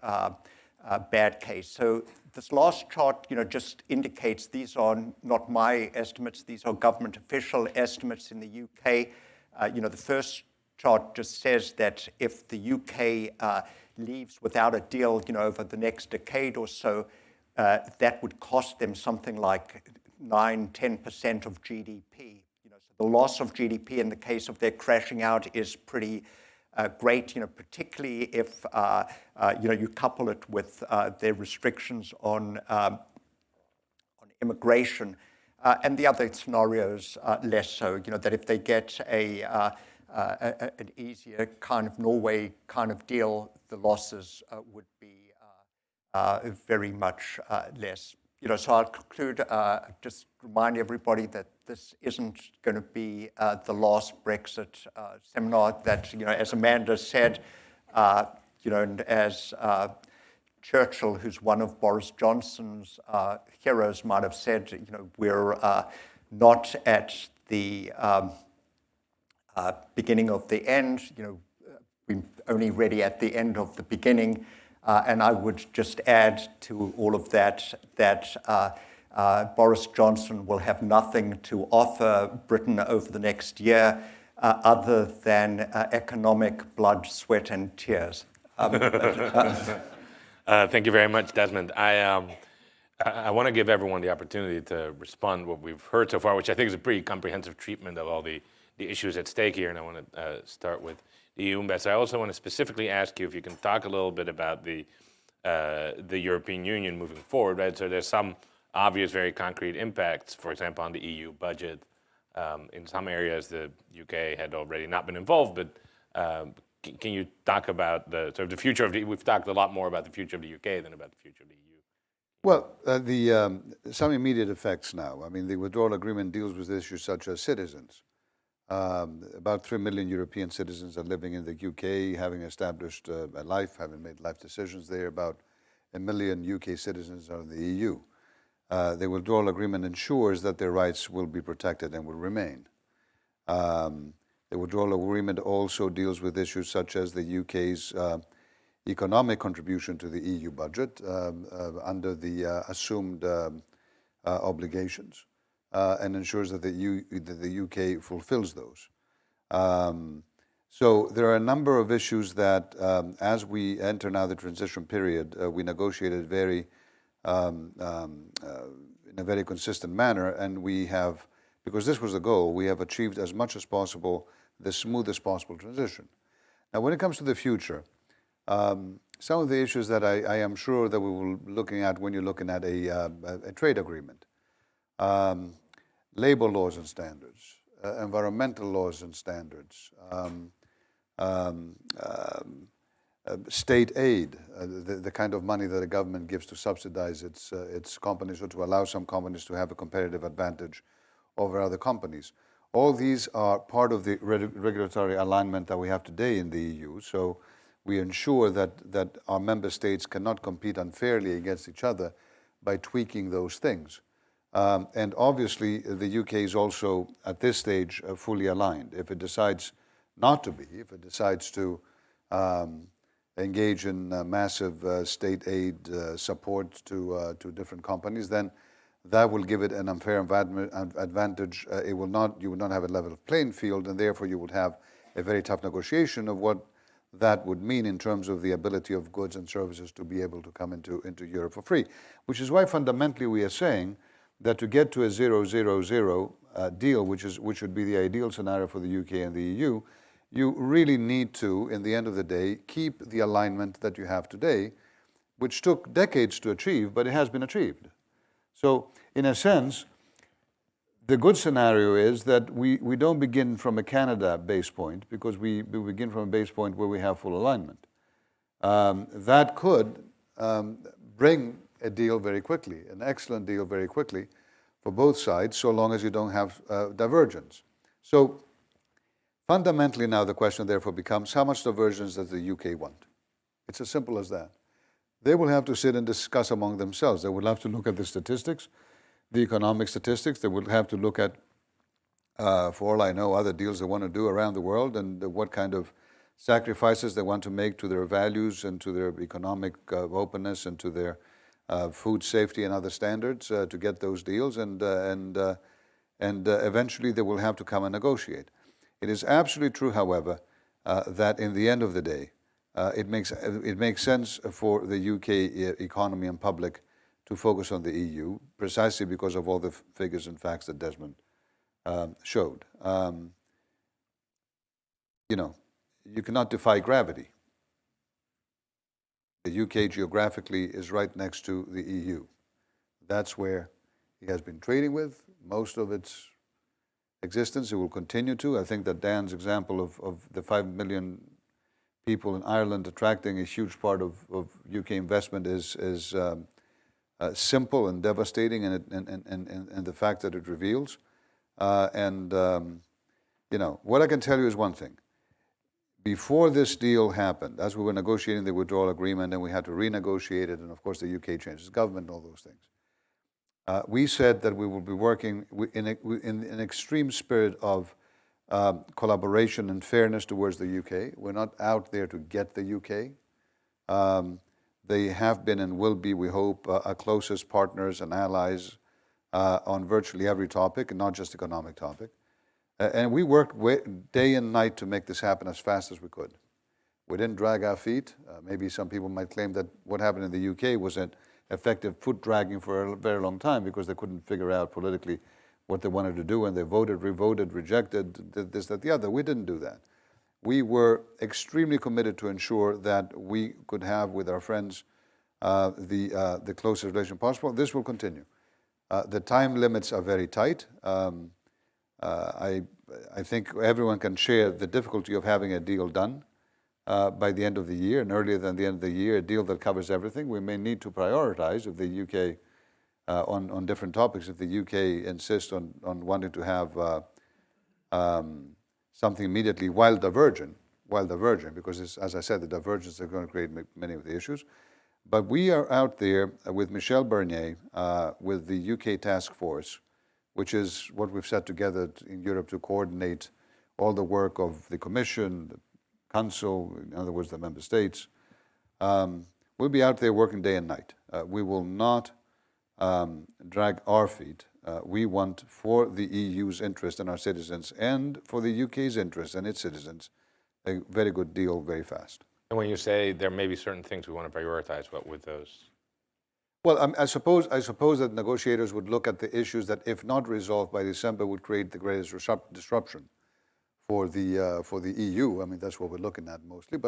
bad case. So this last chart, just indicates these are not my estimates; these are government official estimates in the UK. The first chart just says that if the UK leaves without a deal, over the next decade or so, that would cost them something like 9-10% of GDP. So the loss of GDP in the case of their crashing out is pretty great. Particularly if you couple it with their restrictions on immigration, and the other scenarios less so. That if they get an easier kind of Norway kind of deal, the losses would be very much less. So I'll conclude, just remind everybody that this isn't going to be the last Brexit seminar. That, as Amanda said, and as Churchill, who's one of Boris Johnson's heroes, might have said, we're not at the beginning of the end. We're only ready at the end of the beginning. And I would just add to all of that Boris Johnson will have nothing to offer Britain over the next year other than economic blood, sweat, and tears. Thank you very much, Desmond. I want to give everyone the opportunity to respond to what we've heard so far, which I think is a pretty comprehensive treatment of all the issues at stake here. And I want to start with the EU ambassador. I also want to specifically ask you if you can talk a little bit about the European Union moving forward, right? So there's some obvious, very concrete impacts, for example, on the EU budget. In some areas, the UK had already not been involved, but can you talk about the future of the? We've talked a lot more about the future of the UK than about the future of the EU. Well, some immediate effects now. I mean, the withdrawal agreement deals with issues such as citizens. About 3 million European citizens are living in the UK, having established a life, having made life decisions there. About 1 million UK citizens are in the EU. The withdrawal agreement ensures that their rights will be protected and will remain. The withdrawal agreement also deals with issues such as the UK's economic contribution to the EU budget under the assumed obligations. And ensures that the UK fulfills those. So there are a number of issues that, as we enter now the transition period, we negotiated in a very consistent manner, and we have, because this was the goal, we have achieved as much as possible the smoothest possible transition. Now, when it comes to the future, some of the issues that I am sure that we will be looking at when you're looking at a trade agreement. Labor laws and standards, environmental laws and standards, state aid, the kind of money that the government gives to subsidize its companies or to allow some companies to have a competitive advantage over other companies. All these are part of the regulatory alignment that we have today in the EU. So we ensure that our member states cannot compete unfairly against each other by tweaking those things. And obviously, the UK is also, at this stage, fully aligned. If it decides not to be, if it decides to engage in massive state aid support to different companies, then that will give it an unfair advantage. You will not have a level playing field, and therefore you would have a very tough negotiation of what that would mean in terms of the ability of goods and services to be able to come into Europe for free. Which is why fundamentally we are saying that to get to a 0-0-0 deal, which would be the ideal scenario for the UK and the EU, you really need to, in the end of the day, keep the alignment that you have today, which took decades to achieve, but it has been achieved. So in a sense, the good scenario is that we don't begin from a Canada base point, because we begin from a base point where we have full alignment. That could bring a deal very quickly, an excellent deal very quickly for both sides, so long as you don't have divergence. So fundamentally now the question therefore becomes, how much divergence does the UK want? It's as simple as that. They will have to sit and discuss among themselves. They will have to look at the statistics, the economic statistics. They will have to look at, for all I know, other deals they want to do around the world, and what kind of sacrifices they want to make to their values and to their economic openness and to their food safety and other standards to get those deals. And eventually they will have to come and negotiate. It is absolutely true, however, that in the end of the day, it makes sense for the UK economy and public to focus on the EU, precisely because of all the figures and facts that Desmond showed. You cannot defy gravity. The UK geographically is right next to the EU. That's where it has been trading with most of its existence. It will continue to. I think that Dan's example of the 5 million people in Ireland attracting a huge part of UK investment is simple and devastating, and the fact that it reveals. What I can tell you is one thing. Before this deal happened, as we were negotiating the withdrawal agreement, and we had to renegotiate it, and of course the UK changed its government and all those things, we said that we will be working in an extreme spirit of collaboration and fairness towards the UK. We're not out there to get the UK. They have been and will be, we hope, our closest partners and allies on virtually every topic, and not just economic topic. And we worked day and night to make this happen as fast as we could. We didn't drag our feet. Maybe some people might claim that what happened in the UK was an effective foot dragging for a very long time, because they couldn't figure out politically what they wanted to do, and they voted, revoted, rejected, did this, that, the other. We didn't do that. We were extremely committed to ensure that we could have with our friends the closest relation possible. This will continue. The time limits are very tight. I think everyone can share the difficulty of having a deal done by the end of the year, and earlier than the end of the year, a deal that covers everything. We may need to prioritize if the UK, on different topics, if the UK insists on wanting to have something immediately while diverging, because as I said, the divergence are going to create many of the issues. But we are out there with Michel Barnier, with the UK task force, which is what we've set together in Europe to coordinate all the work of the Commission, the Council, in other words, the member states. We'll be out there working day and night. We will not drag our feet. We want, for the EU's interest and our citizens, and for the UK's interest and its citizens, a very good deal very fast. And when you say there may be certain things we want to prioritize, what would those? Well, I suppose that negotiators would look at the issues that, if not resolved by December, would create the greatest disruption for the EU. I mean, that's what we're looking at mostly.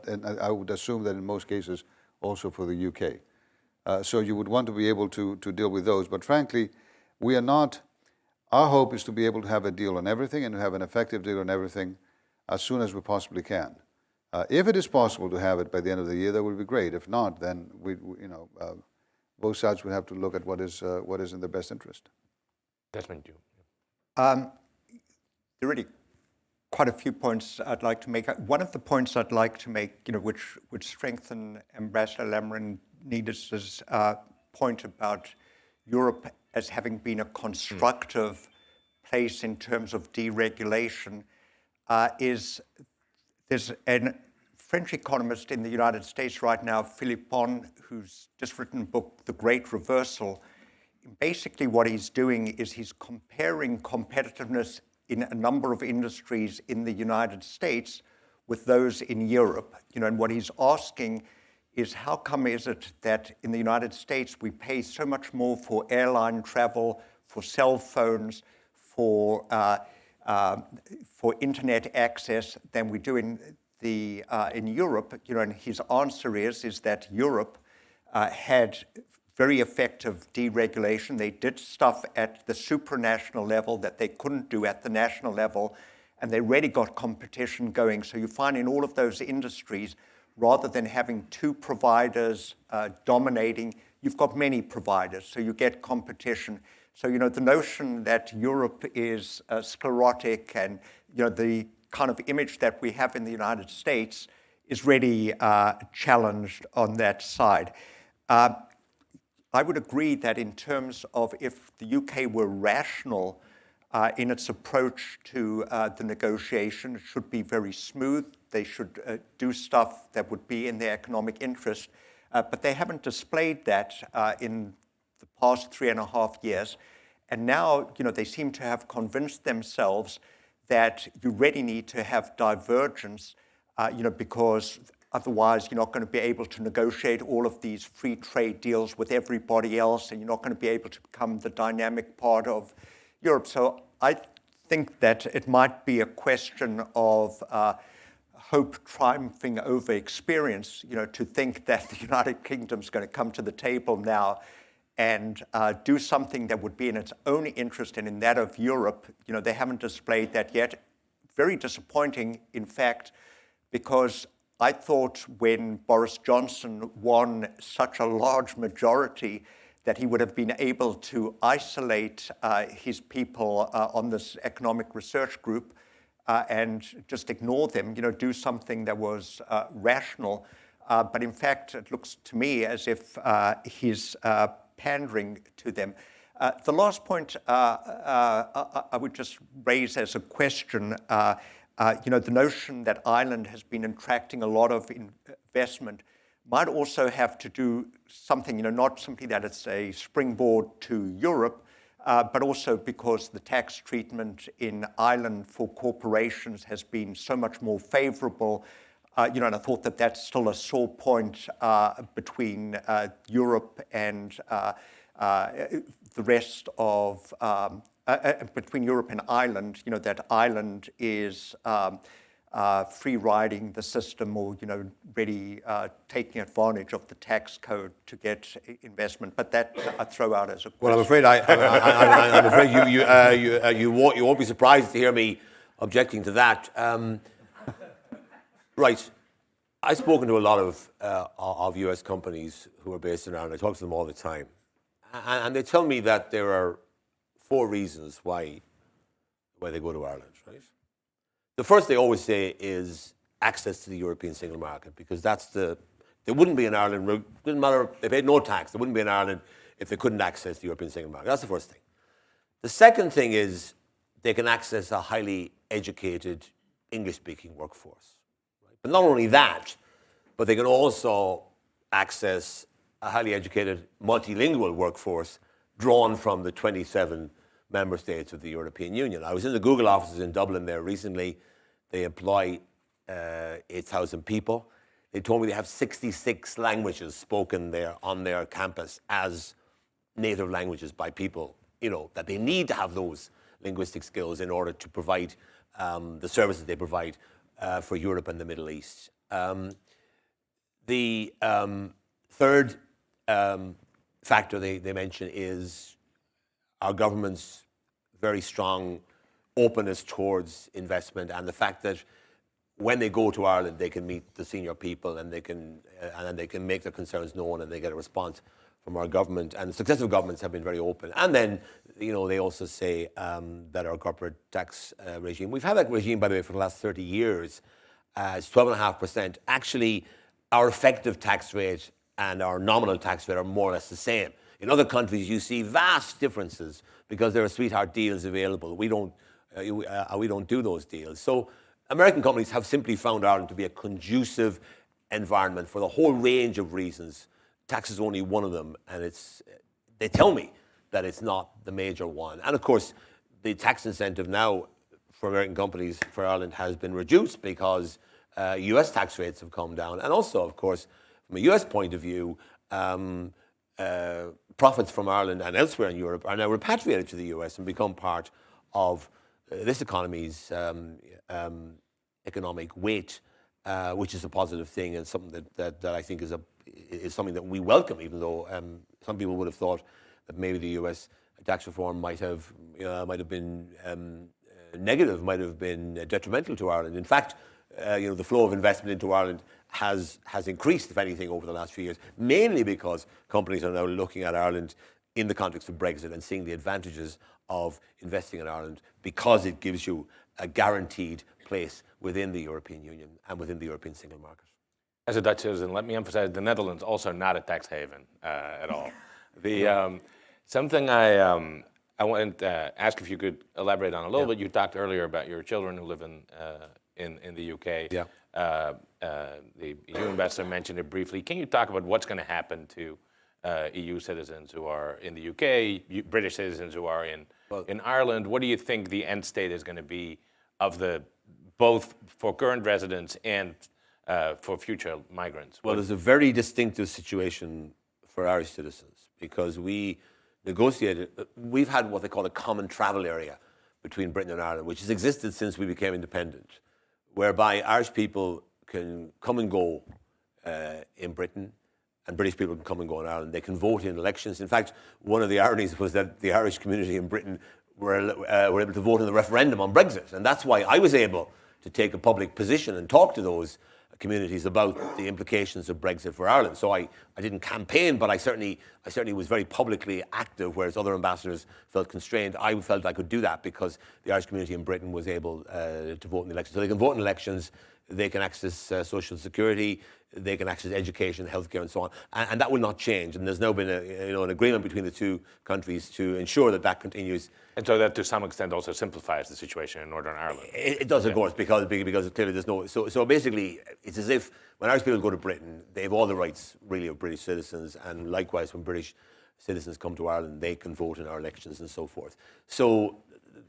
And I would assume that in most cases also for the UK. So you would want to be able to deal with those. But frankly, we are not. Our hope is to be able to have a deal on everything, and to have an effective deal on everything as soon as we possibly can. If it is possible to have it by the end of the year, that would be great. If not, then both sides would have to look at what is in their best interest. Desmond, you. There are really quite a few points I'd like to make. One of the points I'd like to make, which would strengthen Ambassador Lambrinidis' point about Europe as having been a constructive place in terms of deregulation, is there's a French economist in the United States right now, Philippe Bon, who's just written a book, The Great Reversal. Basically what he's doing is he's comparing competitiveness in a number of industries in the United States with those in Europe. And what he's asking is, how come is it that in the United States we pay so much more for airline travel, for cell phones, for internet access than we do in Europe? And his answer is that Europe had very effective deregulation. They did stuff at the supranational level that they couldn't do at the national level, and they really got competition going. So you find in all of those industries, rather than having two providers dominating, you've got many providers, so you get competition. So, the notion that Europe is sclerotic and, the kind of image that we have in the United States is really challenged on that side. I would agree that in terms of if the UK were rational in its approach to the negotiation, it should be very smooth. They should do stuff that would be in their economic interest. But they haven't displayed that in the past 3.5 years. And now, they seem to have convinced themselves that you really need to have divergence, because otherwise you're not going to be able to negotiate all of these free trade deals with everybody else, and you're not going to be able to become the dynamic part of Europe. So I think that it might be a question of hope triumphing over experience, to think that the United Kingdom's going to come to the table now and do something that would be in its own interest and in that of Europe. They haven't displayed that yet. Very disappointing, in fact, because I thought when Boris Johnson won such a large majority that he would have been able to isolate his people on this economic research group and just ignore them, do something that was rational. But in fact, it looks to me as if he's pandering to them. The last point I would just raise as a question, the notion that Ireland has been attracting a lot of investment might also have to do something, not simply that it's a springboard to Europe, but also because the tax treatment in Ireland for corporations has been so much more favorable. And I thought that that's still a sore point between Europe and the rest of, between Europe and Ireland, that Ireland is free riding the system or, really taking advantage of the tax code to get investment. But that I throw out as a question. Well, I'm afraid I'm afraid you won't be surprised to hear me objecting to that. Right. I've spoken to a lot of US companies who are based in Ireland. I talk to them all the time. And they tell me that there are 4 reasons why they go to Ireland, right? The first they always say is access to the European single market, because they wouldn't be in Ireland, it didn't matter, they paid no tax, they wouldn't be in Ireland if they couldn't access the European single market. That's the first thing. The second thing is they can access a highly educated English-speaking workforce. Right? But not only that, but they can also access a highly educated multilingual workforce drawn from the 27 member states of the European Union. I was in the Google offices in Dublin there recently. They employ 8,000 people. They told me they have 66 languages spoken there on their campus as native languages by people, that they need to have those linguistic skills in order to provide the services they provide for Europe and the Middle East. The third factor they mention is our government's very strong openness towards investment, and the fact that when they go to Ireland, they can meet the senior people and they can make their concerns known, and they get a response from our government. And successive governments have been very open. And then, they also say that our corporate tax regime, we've had that regime, by the way, for the last 30 years. It's 12.5%. Actually, our effective tax rate and our nominal tax rate are more or less the same. In other countries, you see vast differences because there are sweetheart deals available. We don't do those deals. So American companies have simply found Ireland to be a conducive environment for the whole range of reasons. Tax is only one of them, and they tell me that it's not the major one. And of course, the tax incentive now for American companies for Ireland has been reduced because US tax rates have come down. And also, of course, from a US point of view, profits from Ireland and elsewhere in Europe are now repatriated to the US and become part of this economy's economic weight, which is a positive thing and something that I think is something that we welcome, even though some people would have thought that maybe the US tax reform might have been negative, might have been detrimental to Ireland. In fact, the flow of investment into Ireland has increased, if anything, over the last few years, mainly because companies are now looking at Ireland in the context of Brexit and seeing the advantages of investing in Ireland because it gives you a guaranteed place within the European Union and within the European single market. As a Dutch citizen, let me emphasize the Netherlands also not a tax haven at all. Something I wanted to ask if you could elaborate on a little bit. You talked earlier about your children who live in the UK. Yeah. The EU ambassador mentioned it briefly. Can you talk about what's going to happen to EU citizens who are in the UK, British citizens who are in Ireland? What do you think the end state is going to be of both for current residents and for future migrants? Well, there's a very distinctive situation for Irish citizens because we negotiated, we've had what they call a common travel area between Britain and Ireland, which has existed since we became independent, whereby Irish people can come and go in Britain and British people can come and go in Ireland. They can vote in elections. In fact, one of the ironies was that the Irish community in Britain were able to vote in the referendum on Brexit. And that's why I was able to take a public position and talk to those communities about the implications of Brexit for Ireland. So I didn't campaign, but I certainly was very publicly active, whereas other ambassadors felt constrained. I felt I could do that because the Irish community in Britain was able to vote in the elections. So they can vote in elections, they can access social security, they can access education, healthcare, and so on. And that will not change. And there's now been an agreement between the two countries to ensure that that continues. And so that to some extent also simplifies the situation in Northern Ireland. It does, of course, because clearly there's no... So basically, it's as if when Irish people go to Britain, they have all the rights, really, of British citizens. And likewise, when British citizens come to Ireland, they can vote in our elections and so forth. So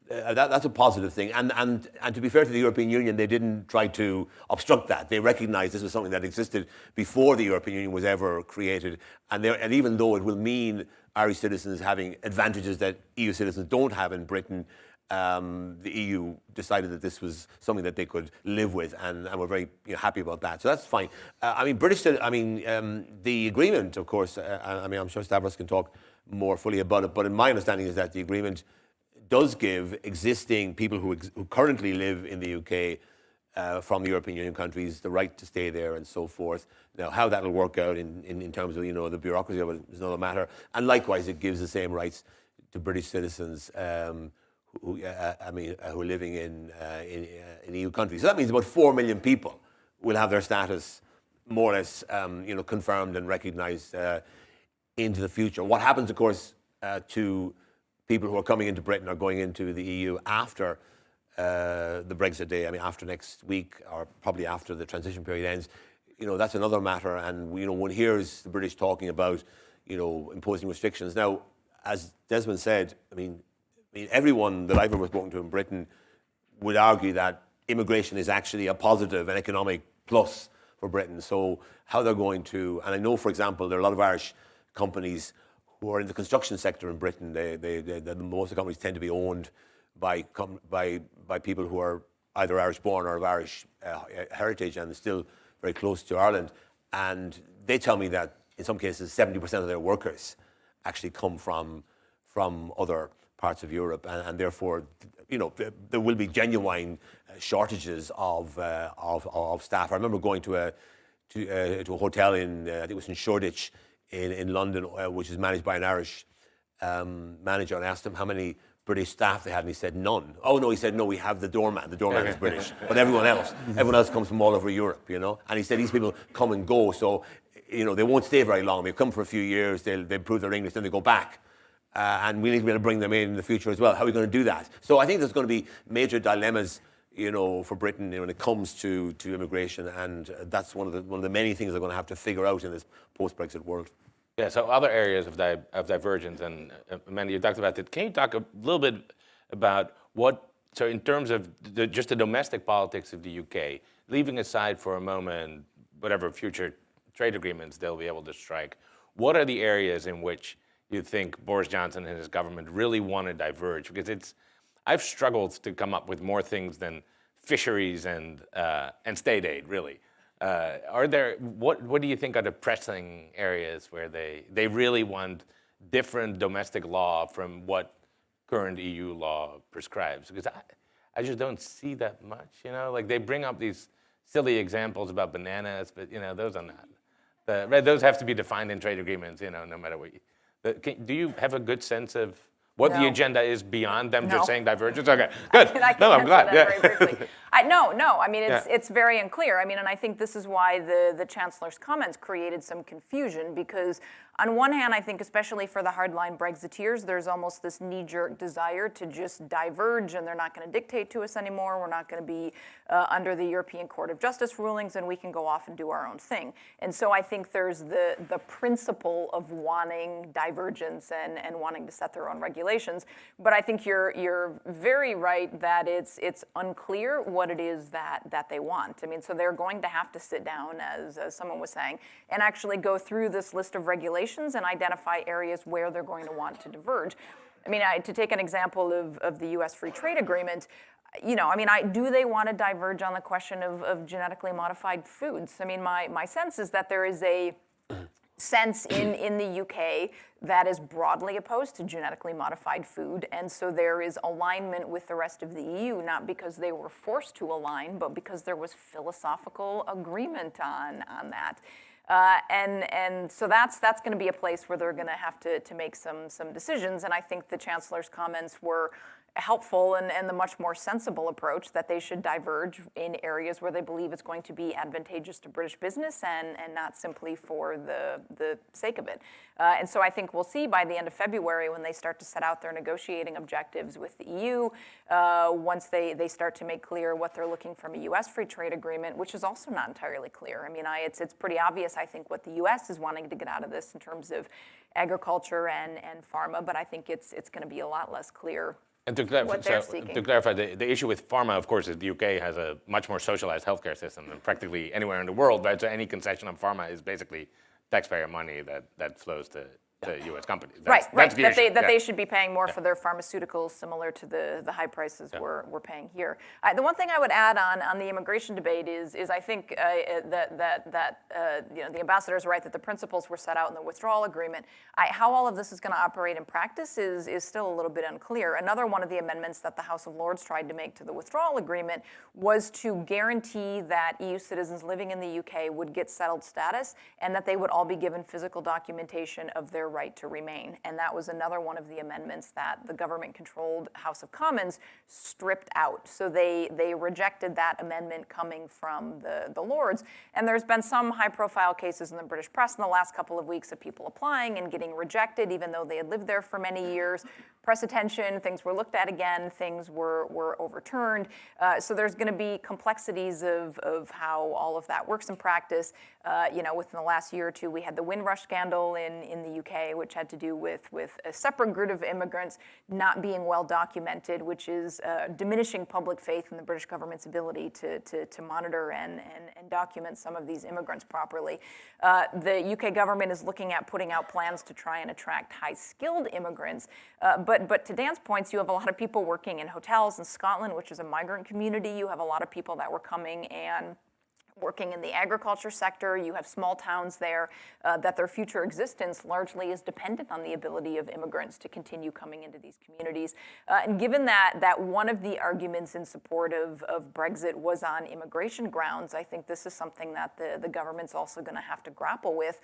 that's a positive thing. And to be fair to the European Union, they didn't try to obstruct that. They recognized this was something that existed before the European Union was ever created. And even though it will mean Irish citizens having advantages that EU citizens don't have in Britain, the EU decided that this was something that they could live with, and we're very happy about that. So that's fine. The agreement, of course, I'm sure Stavros can talk more fully about it, but my understanding is that the agreement does give existing people who currently live in the UK from European Union countries the right to stay there and so forth. Now, how that will work out in terms of the bureaucracy of it is another matter. And likewise, it gives the same rights to British citizens who are living in EU countries. So that means about 4 million people will have their status more or less confirmed and recognised into the future. What happens, of course, to people who are coming into Britain or going into the EU after the Brexit day, after next week or probably after the transition period ends, that's another matter. And one hears the British talking about, imposing restrictions. Now, as Desmond said, everyone that I've ever spoken to in Britain would argue that immigration is actually a positive and economic plus for Britain. So how they're going to, and I know, for example, there are a lot of Irish companies who are in the construction sector in Britain. Most of the companies tend to be owned by people who are either Irish-born or of Irish heritage and still very close to Ireland. And they tell me that in some cases 70% of their workers actually come from other parts of Europe, and therefore, there will be genuine shortages of staff. I remember going to a hotel in I think it was in Shoreditch in London, which is managed by an Irish manager, and I asked him how many British staff they had, and he said none. Oh no, he said no, we have the doorman. The doorman is British, but everyone else comes from all over Europe, And he said these people come and go, so they won't stay very long. They come for a few years, they improve their English, then they go back. And we need to be able to bring them in the future as well. How are we going to do that? So I think there's going to be major dilemmas, for Britain when it comes to immigration, and that's one of the many things they're going to have to figure out in this post-Brexit world. Yeah. So other areas of divergence, and Amanda, you talked about it. Can you talk a little bit about what? So in terms of just the domestic politics of the UK, leaving aside for a moment whatever future trade agreements they'll be able to strike, what are the areas in which you think Boris Johnson and his government really want to diverge? Because I've struggled to come up with more things than fisheries and state aid, really. What do you think are the pressing areas where they really want different domestic law from what current EU law prescribes? Because I just don't see that much, Like they bring up these silly examples about bananas, but those are not. Those have to be defined in trade agreements, no matter what. Do you have a good sense of what the agenda is beyond them just saying divergence? Okay, good. I can I'm glad. Very briefly. No. I mean, it's very unclear. I mean, and I think this is why the Chancellor's comments created some confusion, because on one hand, I think especially for the hardline Brexiteers, there's almost this knee-jerk desire to just diverge, and they're not going to dictate to us anymore. We're not going to be under the European Court of Justice rulings, and we can go off and do our own thing. And so I think there's the principle of wanting divergence and wanting to set their own regulations. But I think you're very right that it's unclear what it is that they want. I mean, so they're going to have to sit down, as someone was saying, and actually go through this list of regulations and identify areas where they're going to want to diverge. I mean, to take an example of the U.S. Free Trade Agreement, do they want to diverge on the question of genetically modified foods? I mean, my sense is that there is a sense in the UK that is broadly opposed to genetically modified food, and so there is alignment with the rest of the EU, not because they were forced to align, but because there was philosophical agreement on that. And so that's going to be a place where they're going to have to make some decisions, and I think the Chancellor's comments were helpful and the much more sensible approach that they should diverge in areas where they believe it's going to be advantageous to British business and not simply for the sake of it. And so I think we'll see by the end of February when they start to set out their negotiating objectives with the EU, once they start to make clear what they're looking from a U.S. free trade agreement, which is also not entirely clear. I mean, it's pretty obvious, I think, what the U.S. is wanting to get out of this in terms of agriculture and pharma, but I think it's going to be a lot less clear. And to clarify, the issue with pharma, of course, is the UK has a much more socialized healthcare system than practically anywhere in the world, right? So any concession on pharma is basically taxpayer money that flows to U.S. companies. That's they should be paying more for their pharmaceuticals, similar to the high prices we're paying here. The one thing I would add on the immigration debate is I think that the ambassador is right that the principles were set out in the withdrawal agreement. How all of this is going to operate in practice is still a little bit unclear. Another one of the amendments that the House of Lords tried to make to the withdrawal agreement was to guarantee that EU citizens living in the UK would get settled status and that they would all be given physical documentation of their right to remain. And that was another one of the amendments that the government-controlled House of Commons stripped out. So they rejected that amendment coming from the Lords. And there's been some high-profile cases in the British press in the last couple of weeks of people applying and getting rejected, even though they had lived there for many years. Press attention, things were looked at again, things were overturned. So there's going to be complexities of how all of that works in practice. Within the last year or two, we had the Windrush scandal in the UK, which had to do with a separate group of immigrants not being well documented, which is diminishing public faith in the British government's ability to monitor and document some of these immigrants properly. The UK government is looking at putting out plans to try and attract high-skilled immigrants. But to Dan's points, you have a lot of people working in hotels in Scotland, which is a migrant community. You have a lot of people that were coming and working in the agriculture sector. You have small towns there that their future existence largely is dependent on the ability of immigrants to continue coming into these communities. And given that one of the arguments in support of Brexit was on immigration grounds, I think this is something that the government's also going to have to grapple with,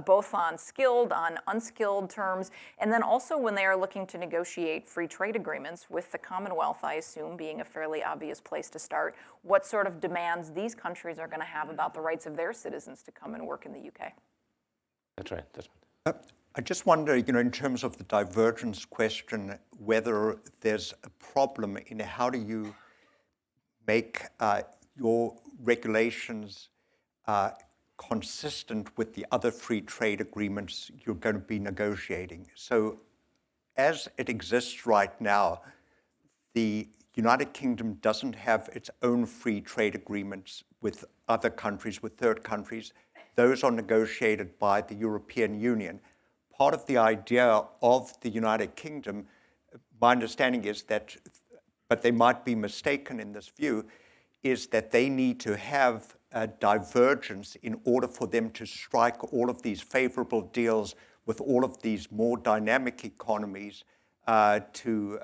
both on skilled, on unskilled terms, and then also when they are looking to negotiate free trade agreements with the Commonwealth, I assume, being a fairly obvious place to start, what sort of demands these countries are going to have about the rights of their citizens to come and work in the UK. That's right. I just wonder, in terms of the divergence question, whether there's a problem in how do you make your regulations consistent with the other free trade agreements you're going to be negotiating. So as it exists right now, the United Kingdom doesn't have its own free trade agreements with other countries, with third countries. Those are negotiated by the European Union. Part of the idea of the United Kingdom, my understanding is that, but they might be mistaken in this view, is that they need to have a divergence in order for them to strike all of these favorable deals with all of these more dynamic economies to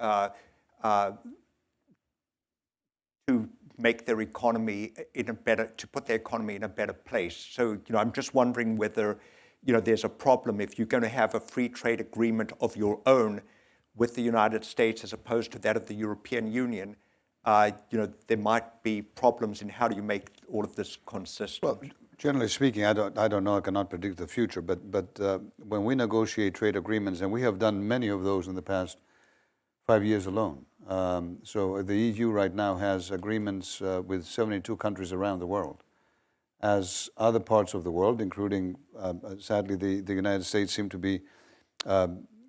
make their economy to put their economy in a better place. So, I'm just wondering whether, there's a problem if you're going to have a free trade agreement of your own with the United States as opposed to that of the European Union. There might be problems in how do you make all of this consistent. Well, generally speaking, I don't know. I cannot predict the future. But when we negotiate trade agreements, and we have done many of those in the past 5 years alone. So the EU right now has agreements with 72 countries around the world. As other parts of the world, including sadly the United States, seem to be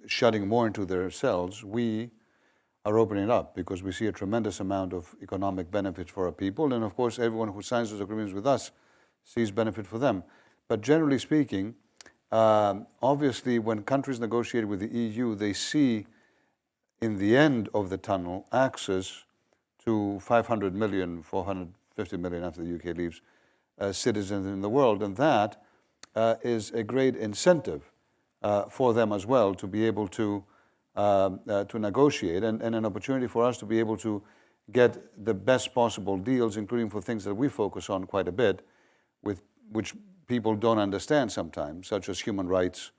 shutting more into themselves, we are opening it up because we see a tremendous amount of economic benefits for our people. And of course, everyone who signs those agreements with us sees benefit for them. But generally speaking, obviously, when countries negotiate with the EU, they see in the end of the tunnel access to 500 million, 450 million after the UK leaves, citizens in the world. And that is a great incentive for them as well to be able to negotiate and an opportunity for us to be able to get the best possible deals, including for things that we focus on quite a bit, which people don't understand sometimes, such as human rights,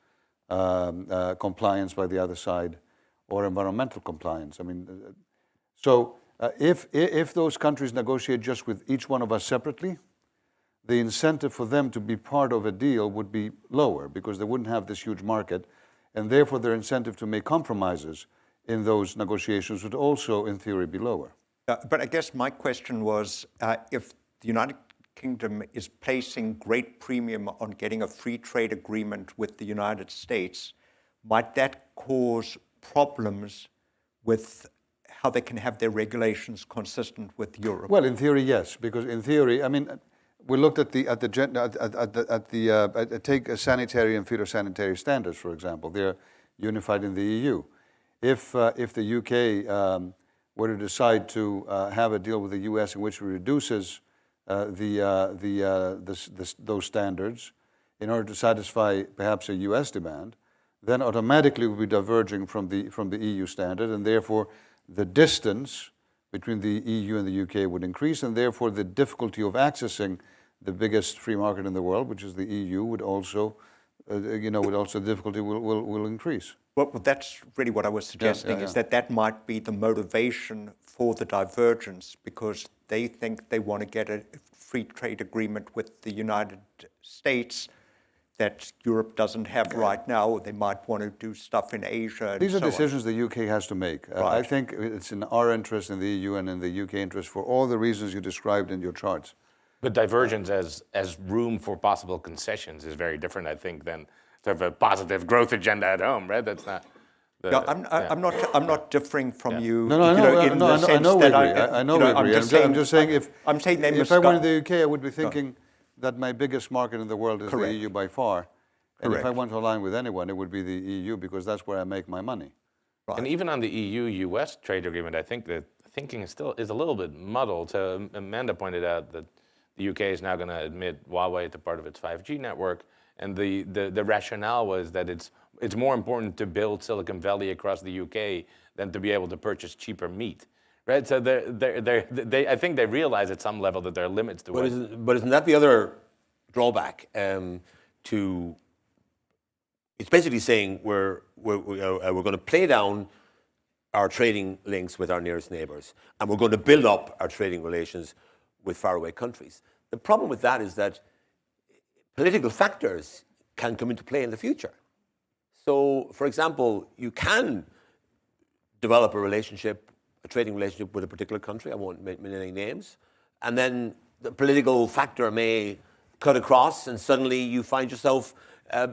compliance by the other side, or environmental compliance. I mean, so if those countries negotiate just with each one of us separately, the incentive for them to be part of a deal would be lower because they wouldn't have this huge market, and therefore their incentive to make compromises in those negotiations would also, in theory, be lower. But I guess my question was, if the United Kingdom is placing great premium on getting a free trade agreement with the United States, might that cause problems with how they can have their regulations consistent with Europe? Well, in theory, yes, because in theory, I mean, we looked at take sanitary and phytosanitary standards, for example. They're unified in the EU. If the UK were to decide to have a deal with the US in which it reduces those standards in order to satisfy perhaps a US demand, then automatically we'll be diverging from the EU standard, and therefore the distance between the EU and the UK would increase, and therefore the difficulty of accessing the biggest free market in the world, which is the EU, would also, the difficulty will increase. Well, that's really what I was suggesting, is that might be the motivation for the divergence, because they think they want to get a free trade agreement with the United States that Europe doesn't have right now. They might want to do stuff in Asia. These are decisions the UK has to make. Right. I think it's in our interest, in the EU and in the UK interest, for all the reasons you described in your charts. But divergence as room for possible concessions is very different, I think, than sort of a positive growth agenda at home, right? That's not. I'm not differing from you. No, I know we agree. I'm just saying if I went to the UK, I would be thinking that my biggest market in the world is the EU by far. And if I want to align with anyone, it would be the EU, because that's where I make my money. Right. And even on the EU-US trade agreement, I think the thinking is a little bit muddled. Amanda pointed out that the UK is now going to admit Huawei to part of its 5G network, and the rationale was that it's more important to build Silicon Valley across the UK than to be able to purchase cheaper meat, right? So I think they realize at some level that there are limits to it. But isn't that the other drawback? It's basically saying we're going to play down our trading links with our nearest neighbours, and we're going to build up our trading relations with faraway countries. The problem with that is that political factors can come into play in the future. So, for example, you can develop a trading relationship with a particular country, I won't mention any names, and then the political factor may cut across, and suddenly you find yourself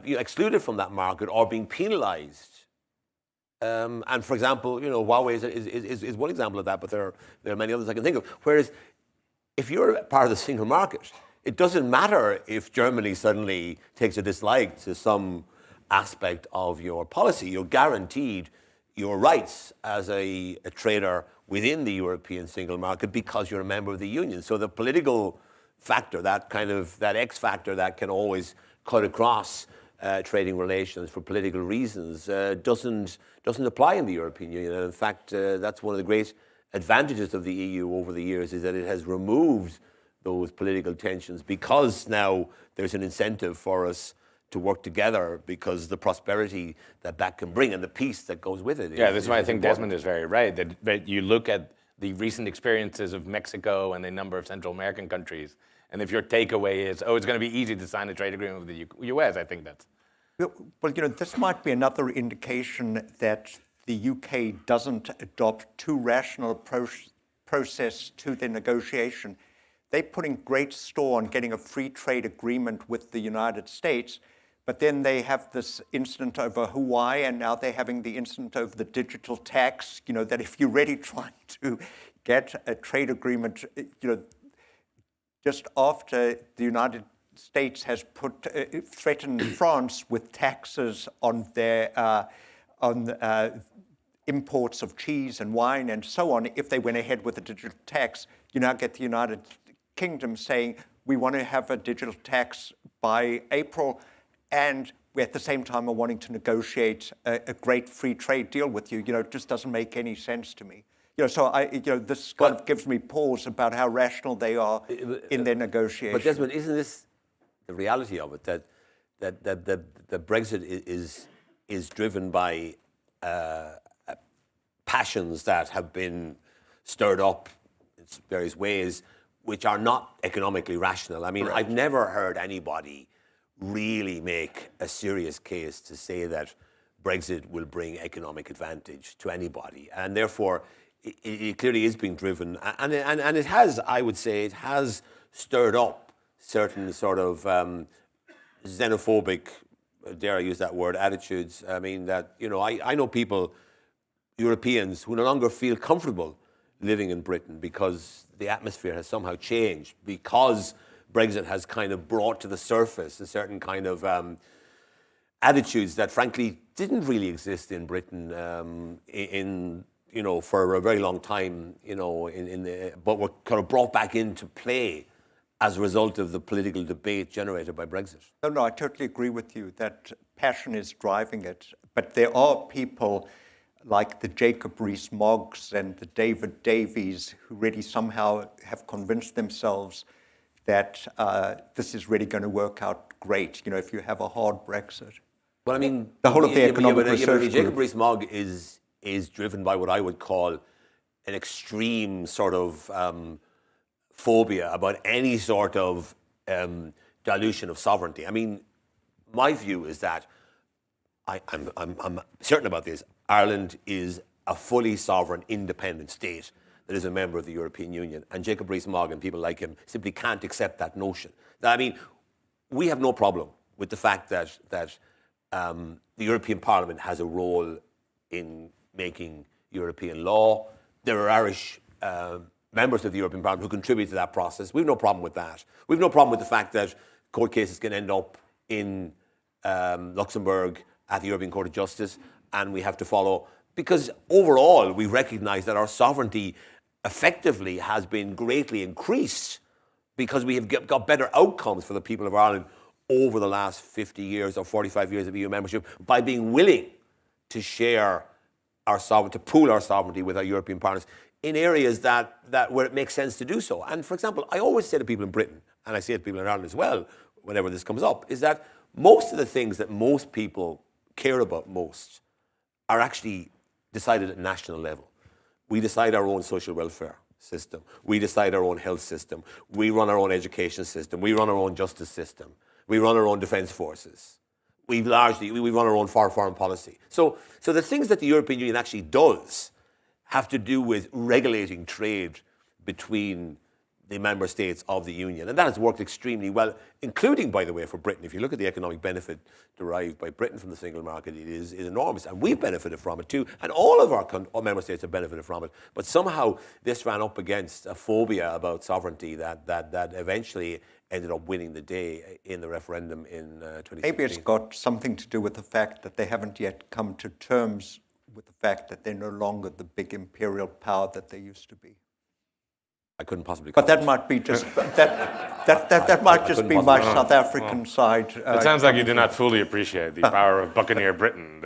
excluded from that market or being penalized. And for example, Huawei is one example of that, but there are many others I can think of. Whereas if you're part of the single market, it doesn't matter if Germany suddenly takes a dislike to some aspect of your policy. You're guaranteed your rights as a trader within the European single market because you're a member of the union. So the political factor, that X factor that can always cut across trading relations for political reasons, doesn't apply in the European Union. And in fact, that's one of the great advantages of the EU over the years, is that it has removed those political tensions, because now there's an incentive for us to work together, because the prosperity that can bring and the peace that goes with it. Yeah, that's why I think Desmond is very right. That you look at the recent experiences of Mexico and a number of Central American countries, and if your takeaway is, it's going to be easy to sign a trade agreement with the US, I think that's... Well, this might be another indication that the UK doesn't adopt too rational process to their negotiation. They're putting great store on getting a free trade agreement with the United States, but then they have this incident over Hawaii, and now they're having the incident over the digital tax, that if you're really trying to get a trade agreement, just after the United States has threatened France with taxes on their imports of cheese and wine and so on, if they went ahead with the digital tax, you now get the United Kingdom saying, we want to have a digital tax by April, and we at the same time are wanting to negotiate a great free trade deal with you. It just doesn't make any sense to me. So this kind of gives me pause about how rational they are in their negotiations. But Desmond, isn't this the reality of it, that Brexit is driven by passions that have been stirred up in various ways, which are not economically rational? I mean, correct. I've never heard anybody really make a serious case to say that Brexit will bring economic advantage to anybody, and therefore it clearly is being driven, and it has, I would say, it has stirred up certain sort of xenophobic, dare I use that word, attitudes. I mean, that, I know people, Europeans, who no longer feel comfortable living in Britain because the atmosphere has somehow changed, because Brexit has kind of brought to the surface a certain kind of attitudes that frankly didn't really exist in Britain for a very long time, but were kind of brought back into play as a result of the political debate generated by Brexit. No, I totally agree with you that passion is driving it, but there are people like the Jacob Rees-Moggs and the David Davies who really somehow have convinced themselves that this is really going to work out great, if you have a hard Brexit. Well, I mean, the whole of the economic research group. Jacob Rees-Mogg is driven by what I would call an extreme sort of phobia about any sort of dilution of sovereignty. I mean, my view is that I'm certain about this. Ireland is a fully sovereign, independent state that is a member of the European Union, and Jacob Rees-Mogg and people like him simply can't accept that notion. I mean, we have no problem with the fact that the European Parliament has a role in making European law. There are Irish members of the European Parliament who contribute to that process. We have no problem with that. We have no problem with the fact that court cases can end up in Luxembourg at the European Court of Justice, and we have to follow, because overall we recognize that our sovereignty effectively has been greatly increased because we have got better outcomes for the people of Ireland over the last 50 years or 45 years of EU membership by being willing to share our sovereignty, to pool our sovereignty with our European partners in areas that where it makes sense to do so. And for example, I always say to people in Britain, and I say to people in Ireland as well, whenever this comes up, is that most of the things that most people care about most are actually decided at national level. We decide our own social welfare system. We decide our own health system. We run our own education system. We run our own justice system. We run our own defence forces. We run our own foreign policy. So the things that the European Union actually does have to do with regulating trade between the member states of the Union. And that has worked extremely well, including, by the way, for Britain. If you look at the economic benefit derived by Britain from the single market, it is enormous. And we've benefited from it too. And all of our member states have benefited from it. But somehow this ran up against a phobia about sovereignty that eventually ended up winning the day in the referendum in 2016. Maybe it's got something to do with the fact that they haven't yet come to terms with the fact that they're no longer the big imperial power that they used to be. I couldn't possibly. But that might be just that might just be my South African side. It sounds like you do not fully appreciate the power of Buccaneer Britain.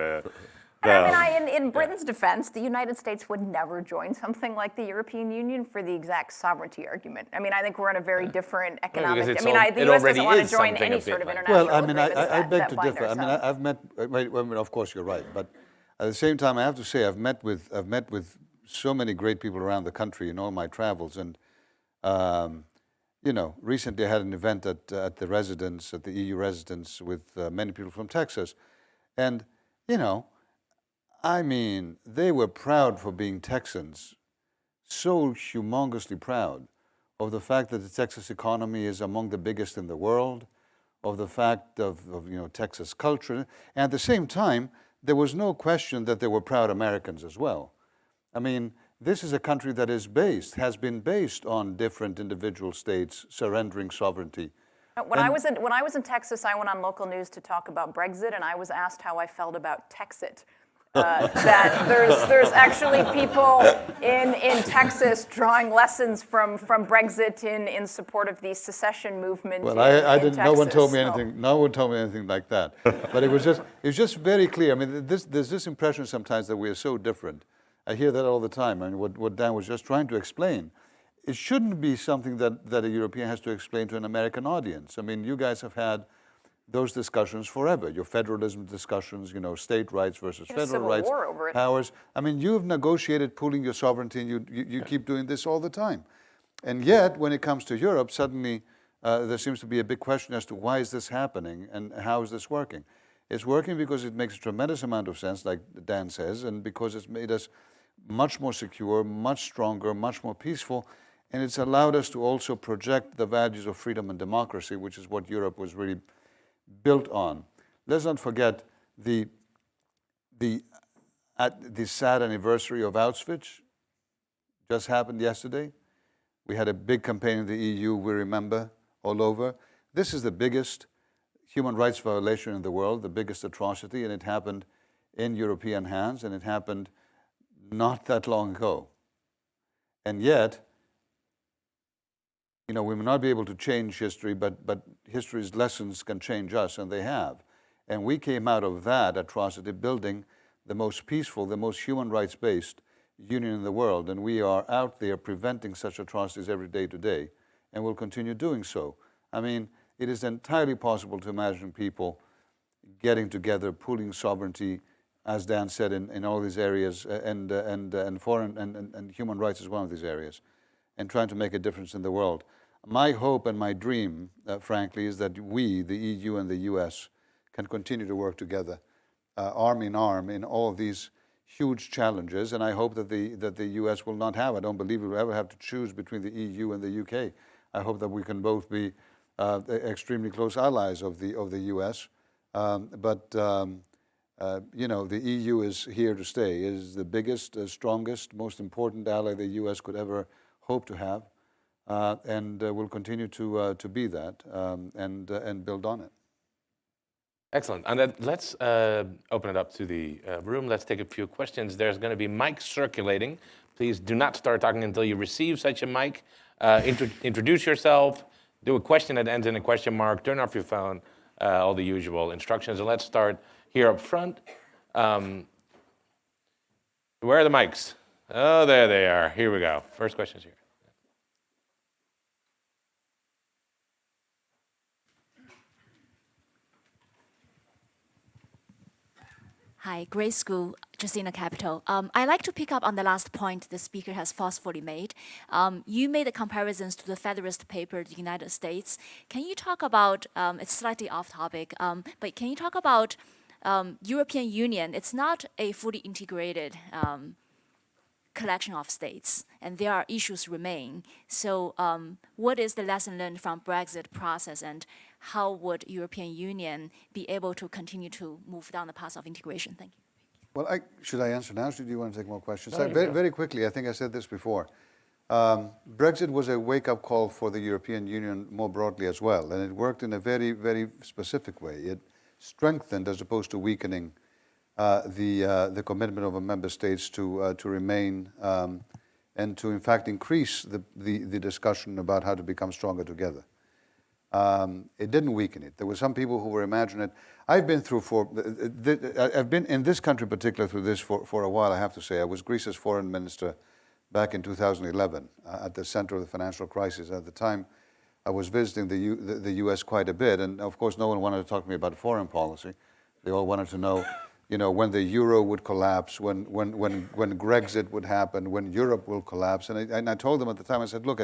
In Britain's defense, the United States would never join something like the European Union for the exact sovereignty argument. I mean, I think we're in a very different economic. the U.S. doesn't want to join any sort of international Well, I mean, I beg to that bind differ. I mean, ourselves. I've met. Of course, you're right, but at the same time, I have to say, I've met with so many great people around the country in all my travels, and recently I had an event at the residence, at the EU residence, with many people from Texas, and I mean, they were proud for being Texans, so humongously proud of the fact that the Texas economy is among the biggest in the world, of the fact of Texas culture, and at the same time, there was no question that they were proud Americans as well. I mean, this is a country that has been based on different individual states surrendering sovereignty. When I was in Texas, I went on local news to talk about Brexit, and I was asked how I felt about Texit. That there's actually people in Texas drawing lessons from Brexit in support of the secession movement. Well, I didn't. Texas, no one told me anything. No one told me anything like that. But it was just very clear. I mean, there's this impression sometimes that we are so different. I hear that all the time. I mean, what Dan was just trying to explain, it shouldn't be something that a European has to explain to an American audience. I mean, you guys have had those discussions forever. Your federalism discussions, state rights versus federal rights, powers. I mean, you've negotiated pooling your sovereignty, and you keep doing this all the time. And yet, when it comes to Europe, suddenly there seems to be a big question as to why is this happening and how is this working? It's working because it makes a tremendous amount of sense, like Dan says, and because it's made us much more secure, much stronger, much more peaceful, and it's allowed us to also project the values of freedom and democracy, which is what Europe was really built on. Let's not forget the sad anniversary of Auschwitz just happened yesterday. We had a big campaign in the EU, we remember, all over. This is the biggest human rights violation in the world, the biggest atrocity, and it happened in European hands, and it happened not that long ago. And yet, we may not be able to change history, but history's lessons can change us, and they have. And we came out of that atrocity building the most peaceful, the most human rights-based union in the world, and we are out there preventing such atrocities every day today, and will continue doing so. I mean, it is entirely possible to imagine people getting together, pooling sovereignty, as Dan said, in all these areas, and foreign and human rights is one of these areas, and trying to make a difference in the world. My hope and my dream, frankly, is that we, the EU and the US, can continue to work together, arm in arm, in all of these huge challenges. And I hope that the US will not have. I don't believe we'll ever have to choose between the EU and the UK. I hope that we can both be extremely close allies of the US. But the EU is here to stay. It is the biggest, strongest, most important ally the US could ever hope to have. And will continue to be that and build on it. Excellent. And then let's open it up to the room. Let's take a few questions. There's going to be mics circulating. Please do not start talking until you receive such a mic. Introduce yourself. Do a question that ends in a question mark. Turn off your phone. All the usual instructions. And let's start here up front. Where are the mics? Oh, there they are. Here we go. First question is here. Hi, Grade School, Justina Capital. I'd like to pick up on the last point the speaker has forcefully made. You made the comparisons to the Federalist Paper, the United States. Can you talk about, it's slightly off topic, but can you talk about European Union? It's not a fully integrated collection of states, and there are issues remain. So what is the lesson learned from Brexit process, and how would European Union be able to continue to move down the path of integration? Thank you. Well, should I answer now? Should you want to take more questions? Very quickly, I think I said this before. Brexit was a wake-up call for the European Union more broadly as well, and it worked in a very, very specific way. It strengthened, as opposed to weakening, the commitment of the member states to remain and to, in fact, increase the discussion about how to become stronger together. It didn't weaken it. There were some people who were imagining it. I've been in this country in particular through this for a while, I have to say. I was Greece's foreign minister back in 2011 at the center of the financial crisis. At the time, I was visiting the U.S. quite a bit, and of course, no one wanted to talk to me about foreign policy. They all wanted to know, when the euro would collapse, when Brexit would happen, when Europe will collapse. And I told them at the time, I said, look,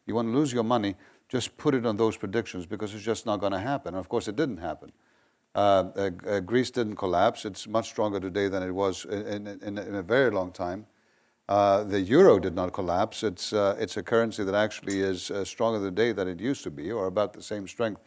you want to lose your money, just put it on those predictions, because it's just not going to happen. And of course, it didn't happen. Greece didn't collapse. It's much stronger today than it was in a very long time. The euro did not collapse. It's a currency that actually is stronger today than it used to be, or about the same strength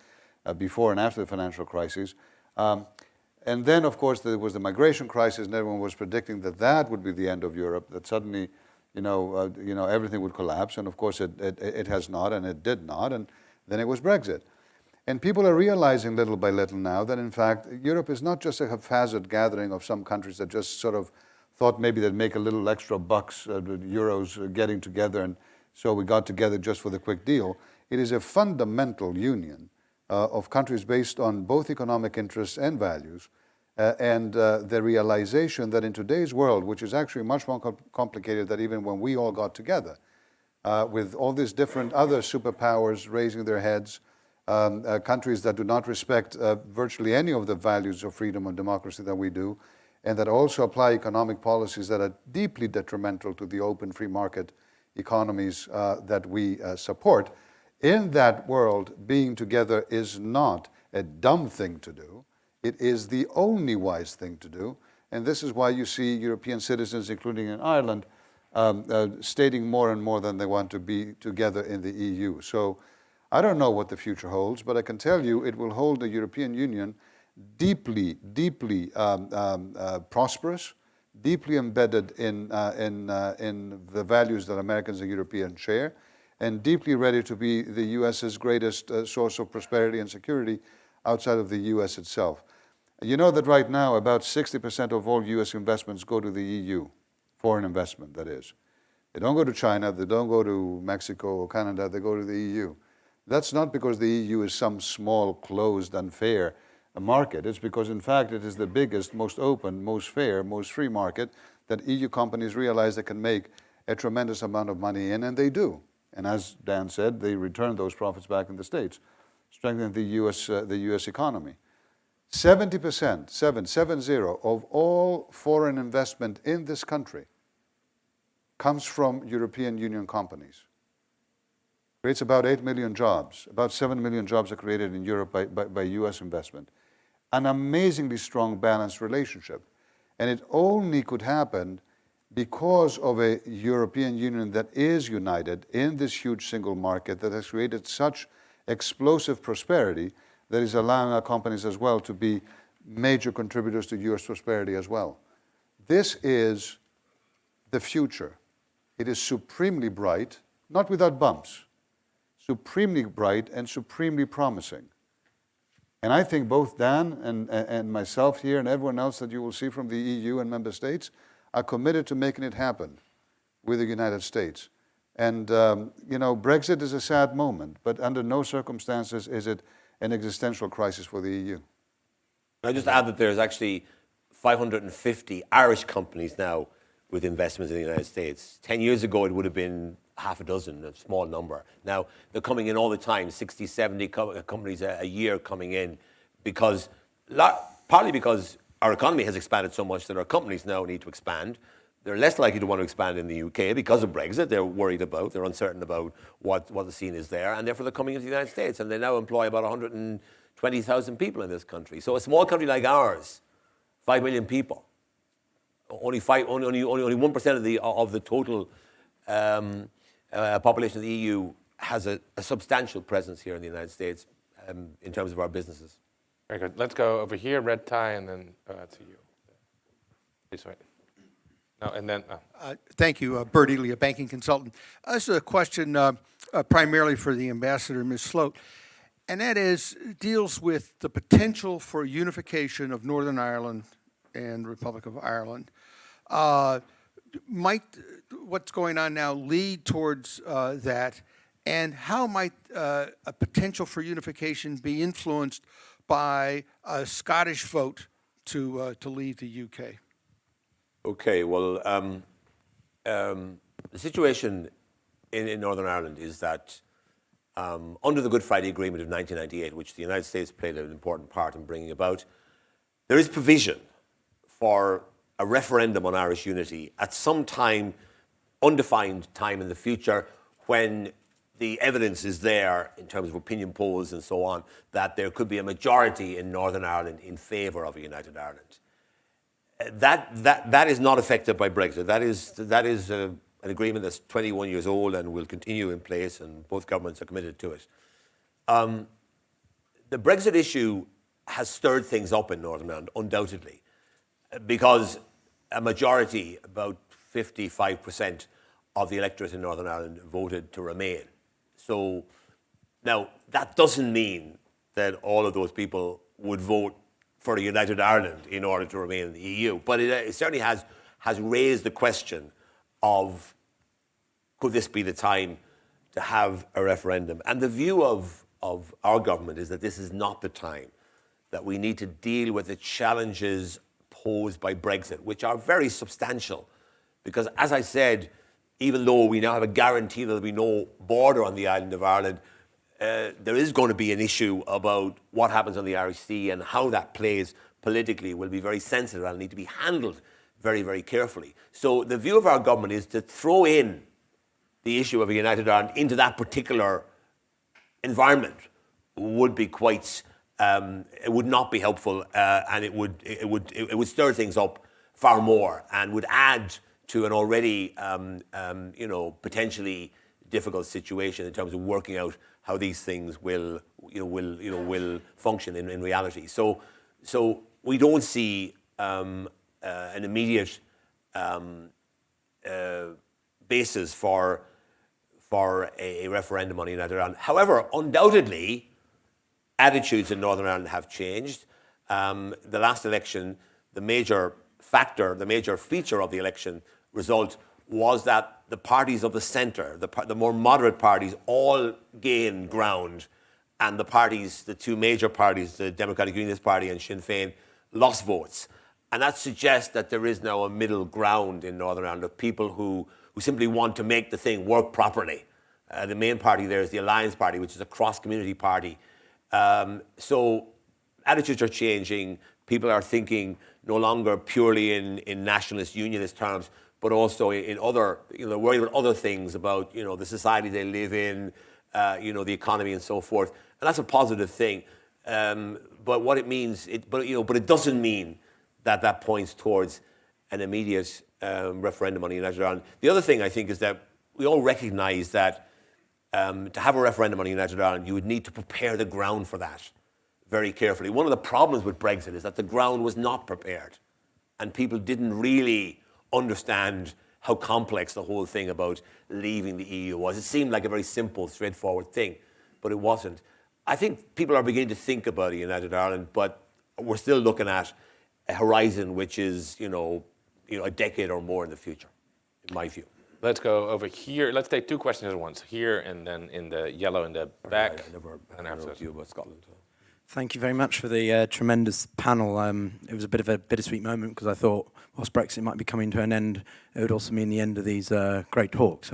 before and after the financial crisis. And then, of course, there was the migration crisis, and everyone was predicting that would be the end of Europe, that suddenly, everything would collapse. And of course, it has not, and it did not. And then it was Brexit. And people are realizing little by little now that, in fact, Europe is not just a haphazard gathering of some countries that just sort of thought maybe they'd make a little extra bucks, euros getting together, and so we got together just for the quick deal. It is a fundamental union of countries based on both economic interests and values, and the realization that in today's world, which is actually much more complicated than even when we all got together, with all these different other superpowers raising their heads, countries that do not respect virtually any of the values of freedom and democracy that we do, and that also apply economic policies that are deeply detrimental to the open free market economies that we support. In that world, being together is not a dumb thing to do. It is the only wise thing to do. And this is why you see European citizens, including in Ireland, stating more and more than they want to be together in the EU. So I don't know what the future holds, but I can tell you it will hold the European Union deeply, deeply prosperous, deeply embedded in the values that Americans and Europeans share, and deeply ready to be the U.S.'s greatest source of prosperity and security outside of the U.S. itself. You know that right now about 60% of all U.S. investments go to the EU, foreign investment, that is. They don't go to China, they don't go to Mexico or Canada, they go to the EU. That's not because the EU is some small, closed, unfair market. It's because, in fact, it is the biggest, most open, most fair, most free market that EU companies realize they can make a tremendous amount of money in, and they do. And as Dan said, they return those profits back in the States, strengthening the U.S. economy. 70%, 70, of all foreign investment in this country comes from European Union companies. Creates about 8 million jobs. About 7 million jobs are created in Europe by U.S. investment. An amazingly strong, balanced relationship. And it only could happen because of a European Union that is united in this huge single market that has created such explosive prosperity that is allowing our companies as well to be major contributors to U.S. prosperity as well. This is the future. It is supremely bright, not without bumps, supremely bright and supremely promising. And I think both Dan and myself here and everyone else that you will see from the EU and member states are committed to making it happen with the United States. And, Brexit is a sad moment, but under no circumstances is it an existential crisis for the EU. I just add that there's actually 550 Irish companies now with investments in the United States. 10 years ago, it would have been half a dozen, a small number. Now, they're coming in all the time, 60, 70 companies a year coming in, partly because our economy has expanded so much that our companies now need to expand. They're less likely to want to expand in the UK because of Brexit. They're uncertain about what the scene is there, and therefore they're coming into the United States, and they now employ about 120,000 people in this country. So a small country like ours, 5 million people, only 1% of the total population of the EU has a substantial presence here in the United States in terms of our businesses. Very good. Let's go over here, red tie, and then to you. Please wait. No, and then. Thank you, Bert Ely, a banking consultant. This is a question primarily for the ambassador, Ms. Sloat, and that deals with the potential for unification of Northern Ireland and Republic of Ireland. Might what's going on now lead towards that, and how might a potential for unification be influenced by a Scottish vote to leave the UK? Okay, well, the situation in Northern Ireland is that under the Good Friday Agreement of 1998, which the United States played an important part in bringing about, there is provision for a referendum on Irish unity at some time, undefined time in the future, when the evidence is there in terms of opinion polls and so on, that there could be a majority in Northern Ireland in favour of a united Ireland. That is not affected by Brexit. That is an agreement that's 21 years old and will continue in place, and both governments are committed to it. The Brexit issue has stirred things up in Northern Ireland, undoubtedly, because a majority, about 55% of the electorate in Northern Ireland, voted to remain. So now that doesn't mean that all of those people would vote for a united Ireland in order to remain in the EU, but it certainly has raised the question of, could this be the time to have a referendum? And the view of our government is that this is not the time, that we need to deal with the challenges posed by Brexit, which are very substantial. Because as I said, even though we now have a guarantee that there'll be no border on the island of Ireland, there is going to be an issue about what happens on the Irish Sea, and how that plays politically will be very sensitive and need to be handled very, very carefully. So the view of our government is to throw in the issue of a united Ireland into that particular environment would be quite, it would not be helpful, and it would stir things up far more and would add to an already potentially difficult situation in terms of working out how these things will function in reality. So we don't see an immediate basis for a referendum on United Ireland. However, undoubtedly, attitudes in Northern Ireland have changed. The last election, the major feature of the election result was that the parties of the centre, the more moderate parties, all gained ground, and the two major parties, the Democratic Unionist Party and Sinn Féin, lost votes. And that suggests that there is now a middle ground in Northern Ireland of people who simply want to make the thing work properly. The main party there is the Alliance Party, which is a cross-community party. So attitudes are changing. People are thinking no longer purely in nationalist, unionist terms, but also in other, worried about other things, about, the society they live in, the economy and so forth. And that's a positive thing. But what it means, but it doesn't mean that points towards an immediate referendum on the United Ireland. The other thing I think is that we all recognise that to have a referendum on the United Ireland, you would need to prepare the ground for that very carefully. One of the problems with Brexit is that the ground was not prepared, and people didn't really understand how complex the whole thing about leaving the EU was. It seemed like a very simple, straightforward thing, but it wasn't. I think people are beginning to think about a united Ireland, but we're still looking at a horizon which is, a decade or more in the future, in my view. Let's go over here. Let's take two questions at once. Here, and then in the yellow in the back. I never after you about Scotland. Thank you very much for the tremendous panel. It was a bit of a bittersweet moment, because I thought, whilst Brexit might be coming to an end, it would also mean the end of these great talks.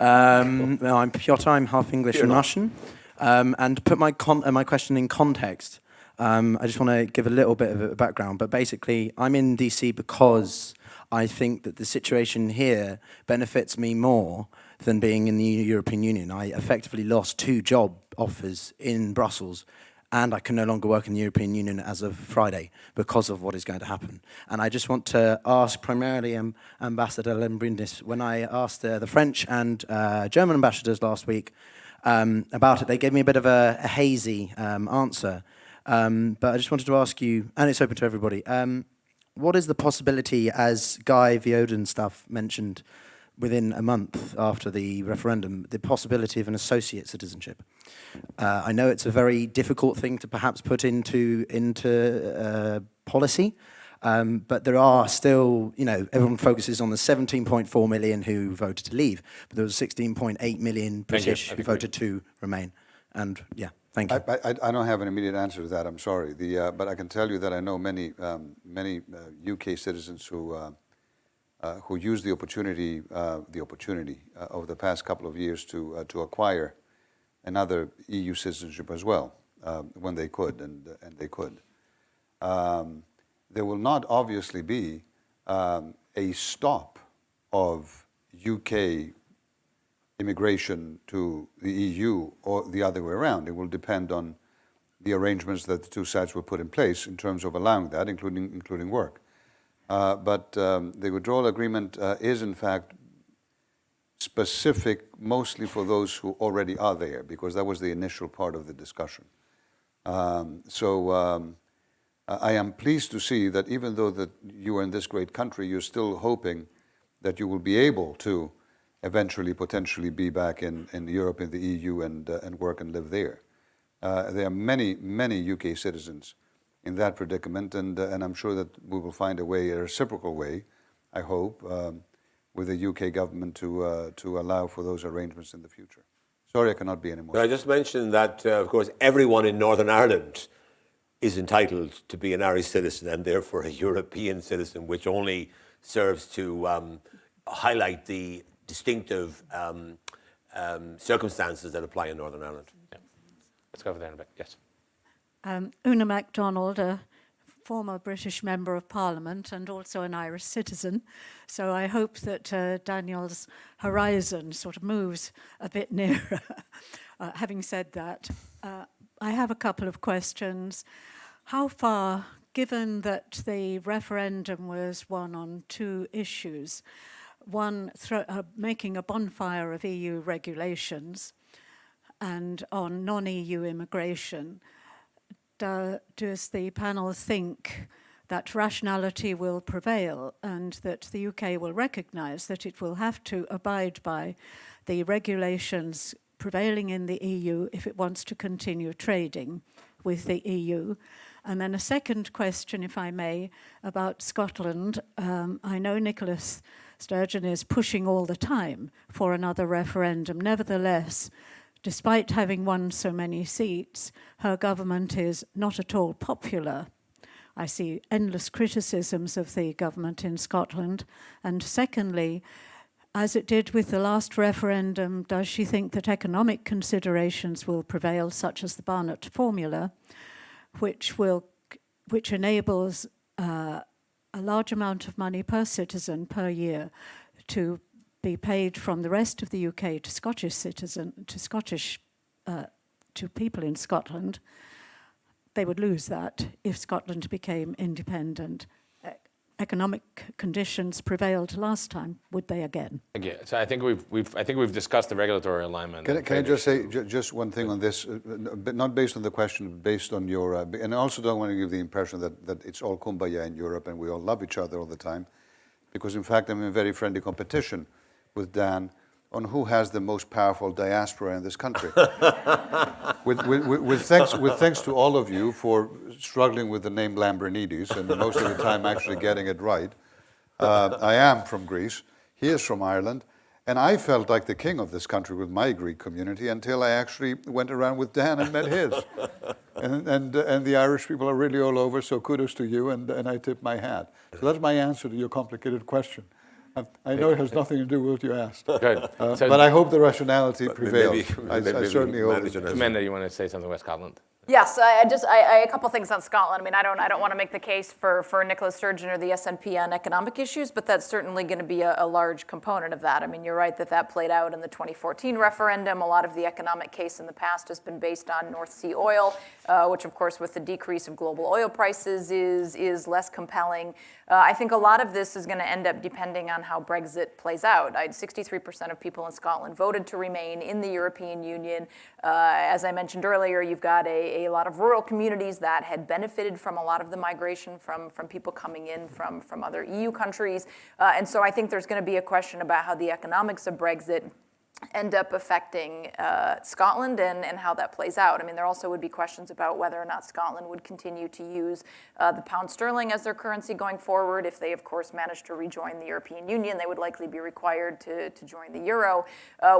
I'm Piotr, I'm half English and Russian. And to put my question in context, I just want to give a little bit of a background. But basically, I'm in DC because I think that the situation here benefits me more than being in the European Union. I effectively lost 2 job offers in Brussels and I can no longer work in the European Union as of Friday because of what is going to happen. And I just want to ask primarily Ambassador Lambrinidis, when I asked the French and German ambassadors last week about it, they gave me a bit of a hazy answer. But I just wanted to ask you, and it's open to everybody, what is the possibility, as Guy Vioden stuff mentioned, within a month after the referendum, the possibility of an associate citizenship? I know it's a very difficult thing to perhaps put into policy, but there are still, you know, everyone focuses on the 17.4 million who voted to leave, but there was 16.8 million British who voted to remain. And yeah, thank you. I don't have an immediate answer to that, I'm sorry. But I can tell you that I know many UK citizens who used the opportunity over the past couple of years to acquire another EU citizenship as well, when they could, and they could. There will not obviously be a stop of UK immigration to the EU or the other way around. It will depend on the arrangements that the two sides will put in place in terms of allowing that, including work. But the withdrawal agreement is in fact specific mostly for those who already are there, because that was the initial part of the discussion. I am pleased to see that even though that you are in this great country, you're still hoping that you will be able to eventually potentially be back in Europe, in the EU, and work and live there. There are many UK citizens in that predicament, and I'm sure that we will find a way, a reciprocal way, I hope, with the UK government to allow for those arrangements in the future. Sorry, I cannot be any more. But I just mentioned that, of course, everyone in Northern Ireland is entitled to be an Irish citizen and therefore a European citizen, which only serves to highlight the distinctive circumstances that apply in Northern Ireland. Yeah. Let's go over there in a bit. Yes. Una MacDonald, a former British Member of Parliament and also an Irish citizen. So I hope that Daniel's horizon sort of moves a bit nearer. Having said that, I have a couple of questions. How far, given that the referendum was won on two issues, one making a bonfire of EU regulations and on non-EU immigration, does the panel think that rationality will prevail and that the UK will recognise that it will have to abide by the regulations prevailing in the EU if it wants to continue trading with the EU? And then a second question, if I may, about Scotland. I know Nicola Sturgeon is pushing all the time for another referendum. Nevertheless, despite having won so many seats, her government is not at all popular. I see endless criticisms of the government in Scotland. And secondly, as it did with the last referendum, does she think that economic considerations will prevail, such as the Barnett formula, which enables a large amount of money per citizen per year to be paid from the rest of the UK to people in Scotland? They would lose that if Scotland became independent. Economic conditions prevailed last time. Would they again? Again, so I think we've discussed the regulatory alignment. Can I just say just one thing on this, but not based on the question, but based on your, and I also don't want to give the impression that it's all kumbaya in Europe and we all love each other all the time, because in fact I'm in very friendly competition with Dan on who has the most powerful diaspora in this country. with thanks to all of you for struggling with the name Lambrinidis and most of the time actually getting it right. I am from Greece, he is from Ireland, and I felt like the king of this country with my Greek community until I actually went around with Dan and met his. And the Irish people are really all over, so kudos to you, and I tip my hat. So that's my answer to your complicated question. I know it has nothing to do with what you asked. Good. But I hope the rationality prevails. I certainly hope. Amanda, you want to say something about Scotland? Yes, a couple things on Scotland. I mean, I don't want to make the case for Nicola Sturgeon or the SNP on economic issues, but that's certainly going to be a large component of that. I mean, you're right that played out in the 2014 referendum. A lot of the economic case in the past has been based on North Sea oil. which of course with the decrease of global oil prices is less compelling. I think a lot of this is going to end up depending on how Brexit plays out. 63% of people in Scotland voted to remain in the European Union. As I mentioned earlier, you've got a lot of rural communities that had benefited from a lot of the migration from people coming in from other EU countries. And so I think there's going to be a question about how the economics of Brexit end up affecting Scotland and how that plays out. I mean, there also would be questions about whether or not Scotland would continue to use the pound sterling as their currency going forward. If they, of course, manage to rejoin the European Union, they would likely be required to join the euro,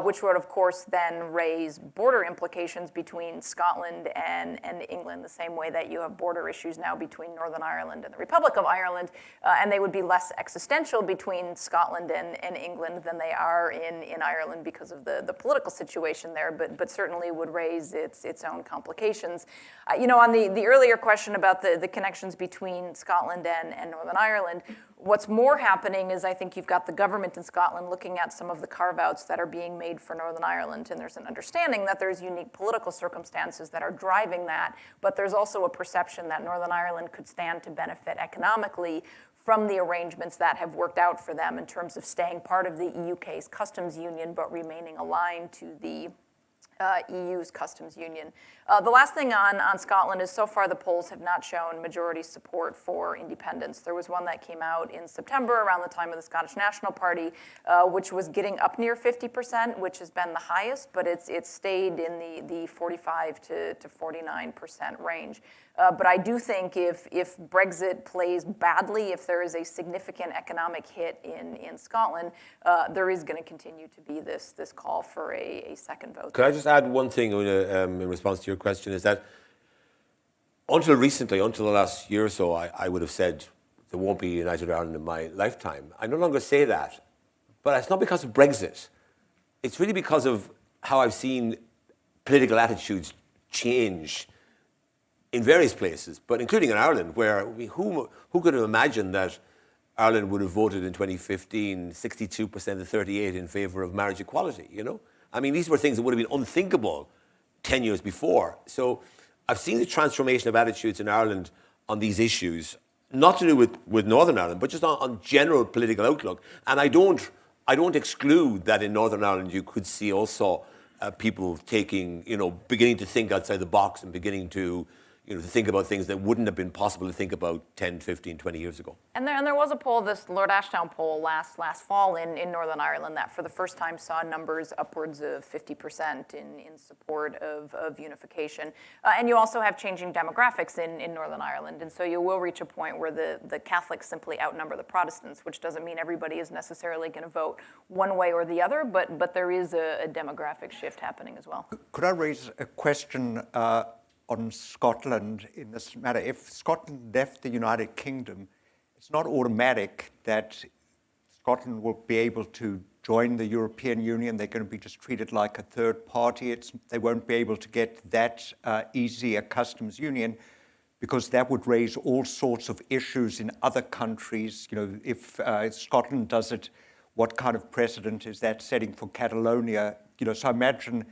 which would, of course, then raise border implications between Scotland and England, the same way that you have border issues now between Northern Ireland and the Republic of Ireland, and they would be less existential between Scotland and England than they are in Ireland because of the political situation there, but certainly would raise its own complications. On the earlier question about the connections between Scotland and Northern Ireland, what's more happening is I think you've got the government in Scotland looking at some of the carve-outs that are being made for Northern Ireland, and there's an understanding that there's unique political circumstances that are driving that, but there's also a perception that Northern Ireland could stand to benefit economically from the arrangements that have worked out for them in terms of staying part of the UK's customs union but remaining aligned to the EU's customs union. The last thing on Scotland is so far the polls have not shown majority support for independence. There was one that came out in September around the time of the Scottish National Party, which was getting up near 50%, which has been the highest, but it's stayed in the 45 to 49% range. But I do think if Brexit plays badly, if there is a significant economic hit in Scotland, there is going to continue to be this call for a second vote. Could I just add one thing in response to your question, is that until recently, until the last year or so, I would have said there won't be United Ireland in my lifetime. I no longer say that, but it's not because of Brexit. It's really because of how I've seen political attitudes change in various places, but including in Ireland, where who could have imagined that Ireland would have voted in 2015 62% to 38% in favour of marriage equality, I mean, these were things that would have been unthinkable 10 years before. So I've seen the transformation of attitudes in Ireland on these issues, not to do with Northern Ireland, but just on general political outlook. And I don't exclude that in Northern Ireland you could see also people beginning to think outside the box and beginning to think about things that wouldn't have been possible to think about 10, 15, 20 years ago. And there was a poll, this Lord Ashdown poll last fall in Northern Ireland that for the first time saw numbers upwards of 50% in support of unification. And you also have changing demographics in Northern Ireland. And so you will reach a point where the Catholics simply outnumber the Protestants, which doesn't mean everybody is necessarily going to vote one way or the other, but there is a demographic shift happening as well. Could I raise a question on Scotland in this matter? If Scotland left the United Kingdom, it's not automatic that Scotland will be able to join the European Union. They're going to be just treated like a third party. They won't be able to get that easy a customs union, because that would raise all sorts of issues in other countries. If Scotland does it, what kind of precedent is that setting for Catalonia? So I imagine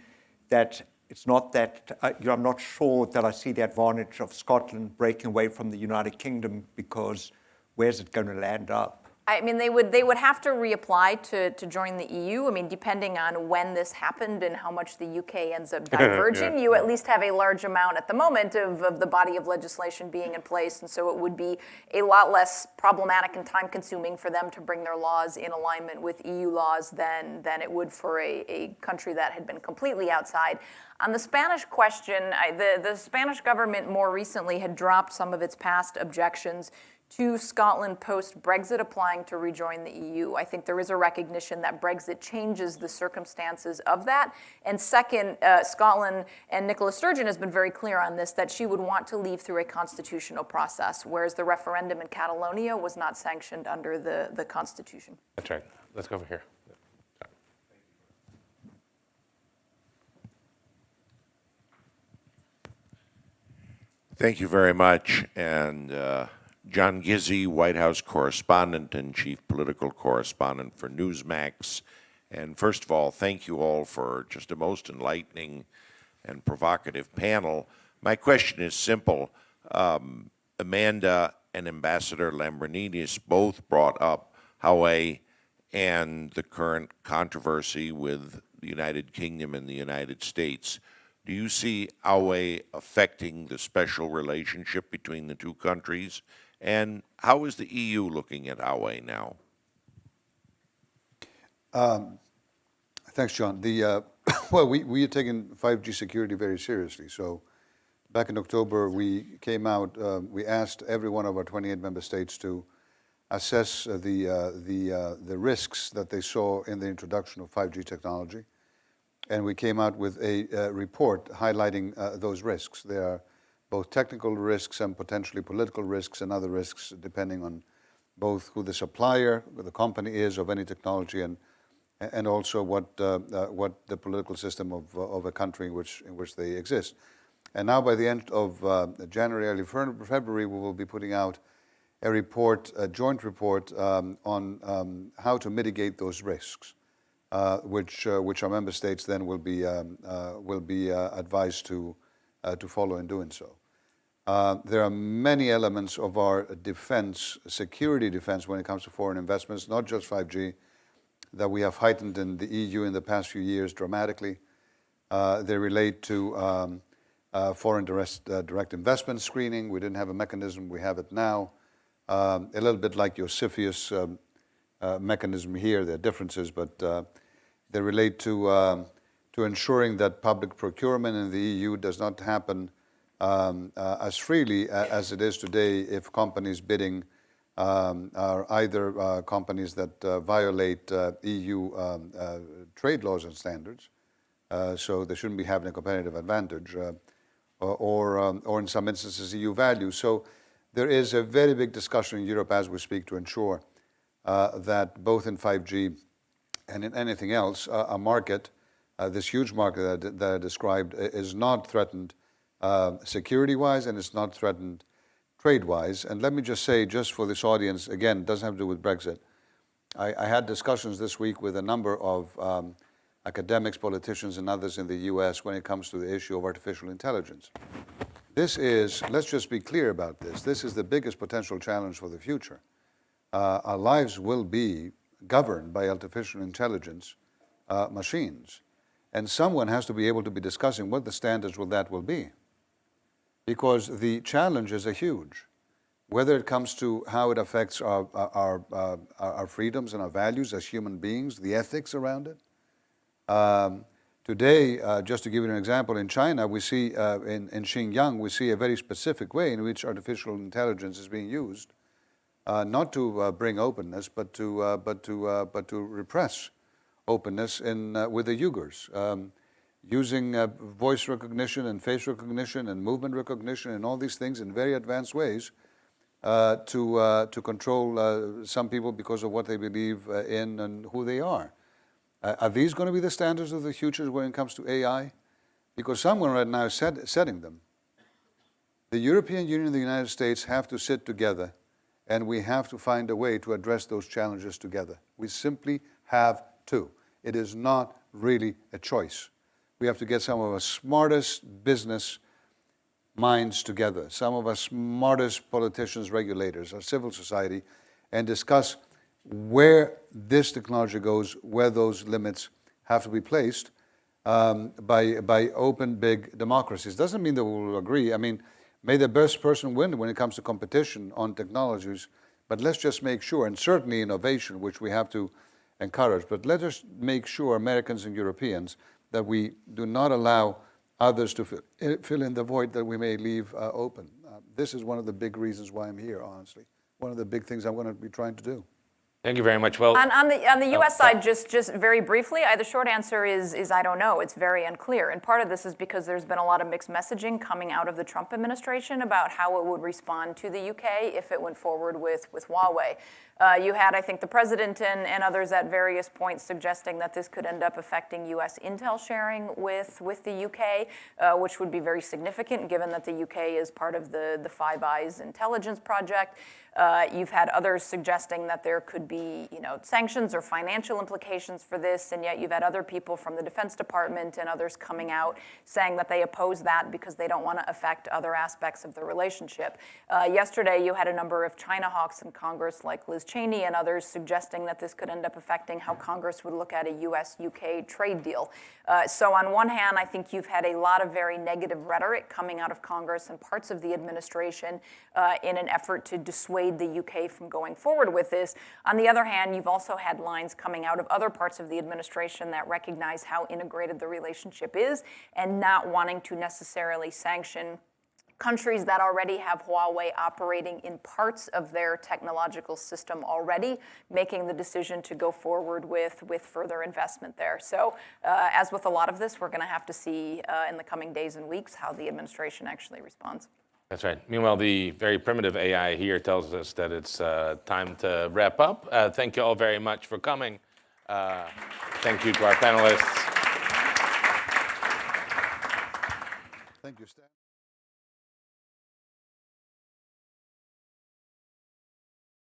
that it's not that, I'm not sure that I see the advantage of Scotland breaking away from the United Kingdom, because where's it going to land up? I mean, they would have to reapply to join the EU. I mean, depending on when this happened and how much the UK ends up diverging, you at least have a large amount at the moment of the body of legislation being in place. And so it would be a lot less problematic and time-consuming for them to bring their laws in alignment with EU laws than it would for a country that had been completely outside. On the Spanish question, the Spanish government more recently had dropped some of its past objections to Scotland post-Brexit applying to rejoin the EU. I think there is a recognition that Brexit changes the circumstances of that. And second, Scotland, and Nicola Sturgeon has been very clear on this, that she would want to leave through a constitutional process, whereas the referendum in Catalonia was not sanctioned under the Constitution. That's right. Let's go over here. Thank you very much. And John Gizzi, White House correspondent and chief political correspondent for Newsmax. And first of all, thank you all for just a most enlightening and provocative panel. My question is simple. Amanda and Ambassador Lambrinidis both brought up Huawei and the current controversy with the United Kingdom and the United States. Do you see Huawei affecting the special relationship between the two countries? And how is the EU looking at Huawei now? Thanks, John. Well, we are taking 5G security very seriously. So back in October, we came out, we asked every one of our 28 member states to assess the risks that they saw in the introduction of 5G technology. And we came out with a report highlighting those risks. There are both technical risks and potentially political risks and other risks, depending on both who the supplier, the company is of any technology, and also what the political system of a country in which they exist. And now by the end of January, early February, we will be putting out a report, a joint report on how to mitigate those risks, which our member states then will be advised to follow in doing so. There are many elements of our defense, security defense, when it comes to foreign investments, not just 5G, that we have heightened in the EU in the past few years dramatically. They relate to foreign direct investment screening. We didn't have a mechanism, we have it now. A little bit like your CFIUS mechanism here, there are differences, but they relate to ensuring that public procurement in the EU does not happen as freely as it is today if companies bidding are either companies that violate EU trade laws and standards, so they shouldn't be having a competitive advantage, or in some instances EU values. So there is a very big discussion in Europe as we speak to ensure that both in 5G and in anything else, a market, this huge market that I described, is not threatened security-wise, and it's not threatened trade-wise. And let me just say, just for this audience, again, it doesn't have to do with Brexit. I had discussions this week with a number of academics, politicians, and others in the US when it comes to the issue of artificial intelligence. This is, let's just be clear about this is the biggest potential challenge for the future. Our lives will be governed by artificial intelligence machines. And someone has to be able to be discussing what the standards of that will be. Because the challenges are huge. Whether it comes to how it affects our freedoms and our values as human beings, the ethics around it. Today, just to give you an example, in China, we see, in Xinjiang, we see a very specific way in which artificial intelligence is being used, not to bring openness, but to repress openness with the Uyghurs, using voice recognition and face recognition and movement recognition and all these things in very advanced ways to control some people because of what they believe in and who they are. Are these going to be the standards of the future when it comes to AI? Because someone right now is setting them. The European Union and the United States have to sit together, and we have to find a way to address those challenges together. We simply have to. It is not really a choice. We have to get some of our smartest business minds together, some of our smartest politicians, regulators, our civil society, and discuss where this technology goes, where those limits have to be placed by open, big democracies. Doesn't mean that we will agree. I mean, may the best person win when it comes to competition on technologies, but let's just make sure, and certainly innovation, which we have to encourage, but let us make sure, Americans and Europeans, that we do not allow others to fill in the void that we may leave open. This is one of the big reasons why I'm here, honestly. One of the big things I'm going to be trying to do. Thank you very much. Well, on the U.S. side, just very briefly, the short answer is I don't know. It's very unclear. And part of this is because there's been a lot of mixed messaging coming out of the Trump administration about how it would respond to the UK if it went forward with Huawei. You had, I think, the president and others at various points suggesting that this could end up affecting U.S. intel sharing with the UK, which would be very significant given that the UK is part of the Five Eyes intelligence project. You've had others suggesting that there could be, sanctions or financial implications for this, and yet you've had other people from the Defense Department and others coming out saying that they oppose that because they don't want to affect other aspects of the relationship. Yesterday, you had a number of China hawks in Congress, like Liz Cheney and others, suggesting that this could end up affecting how Congress would look at a US-UK trade deal. So on one hand, I think you've had a lot of very negative rhetoric coming out of Congress and parts of the administration in an effort to dissuade the UK from going forward with this. On the other hand, you've also had lines coming out of other parts of the administration that recognize how integrated the relationship is and not wanting to necessarily sanction countries that already have Huawei operating in parts of their technological system already, making the decision to go forward with further investment there. So as with a lot of this, we're going to have to see in the coming days and weeks how the administration actually responds. That's right. Meanwhile, the very primitive AI here tells us that it's time to wrap up. Thank you all very much for coming. Thank you to our panelists. Thank you, Stan.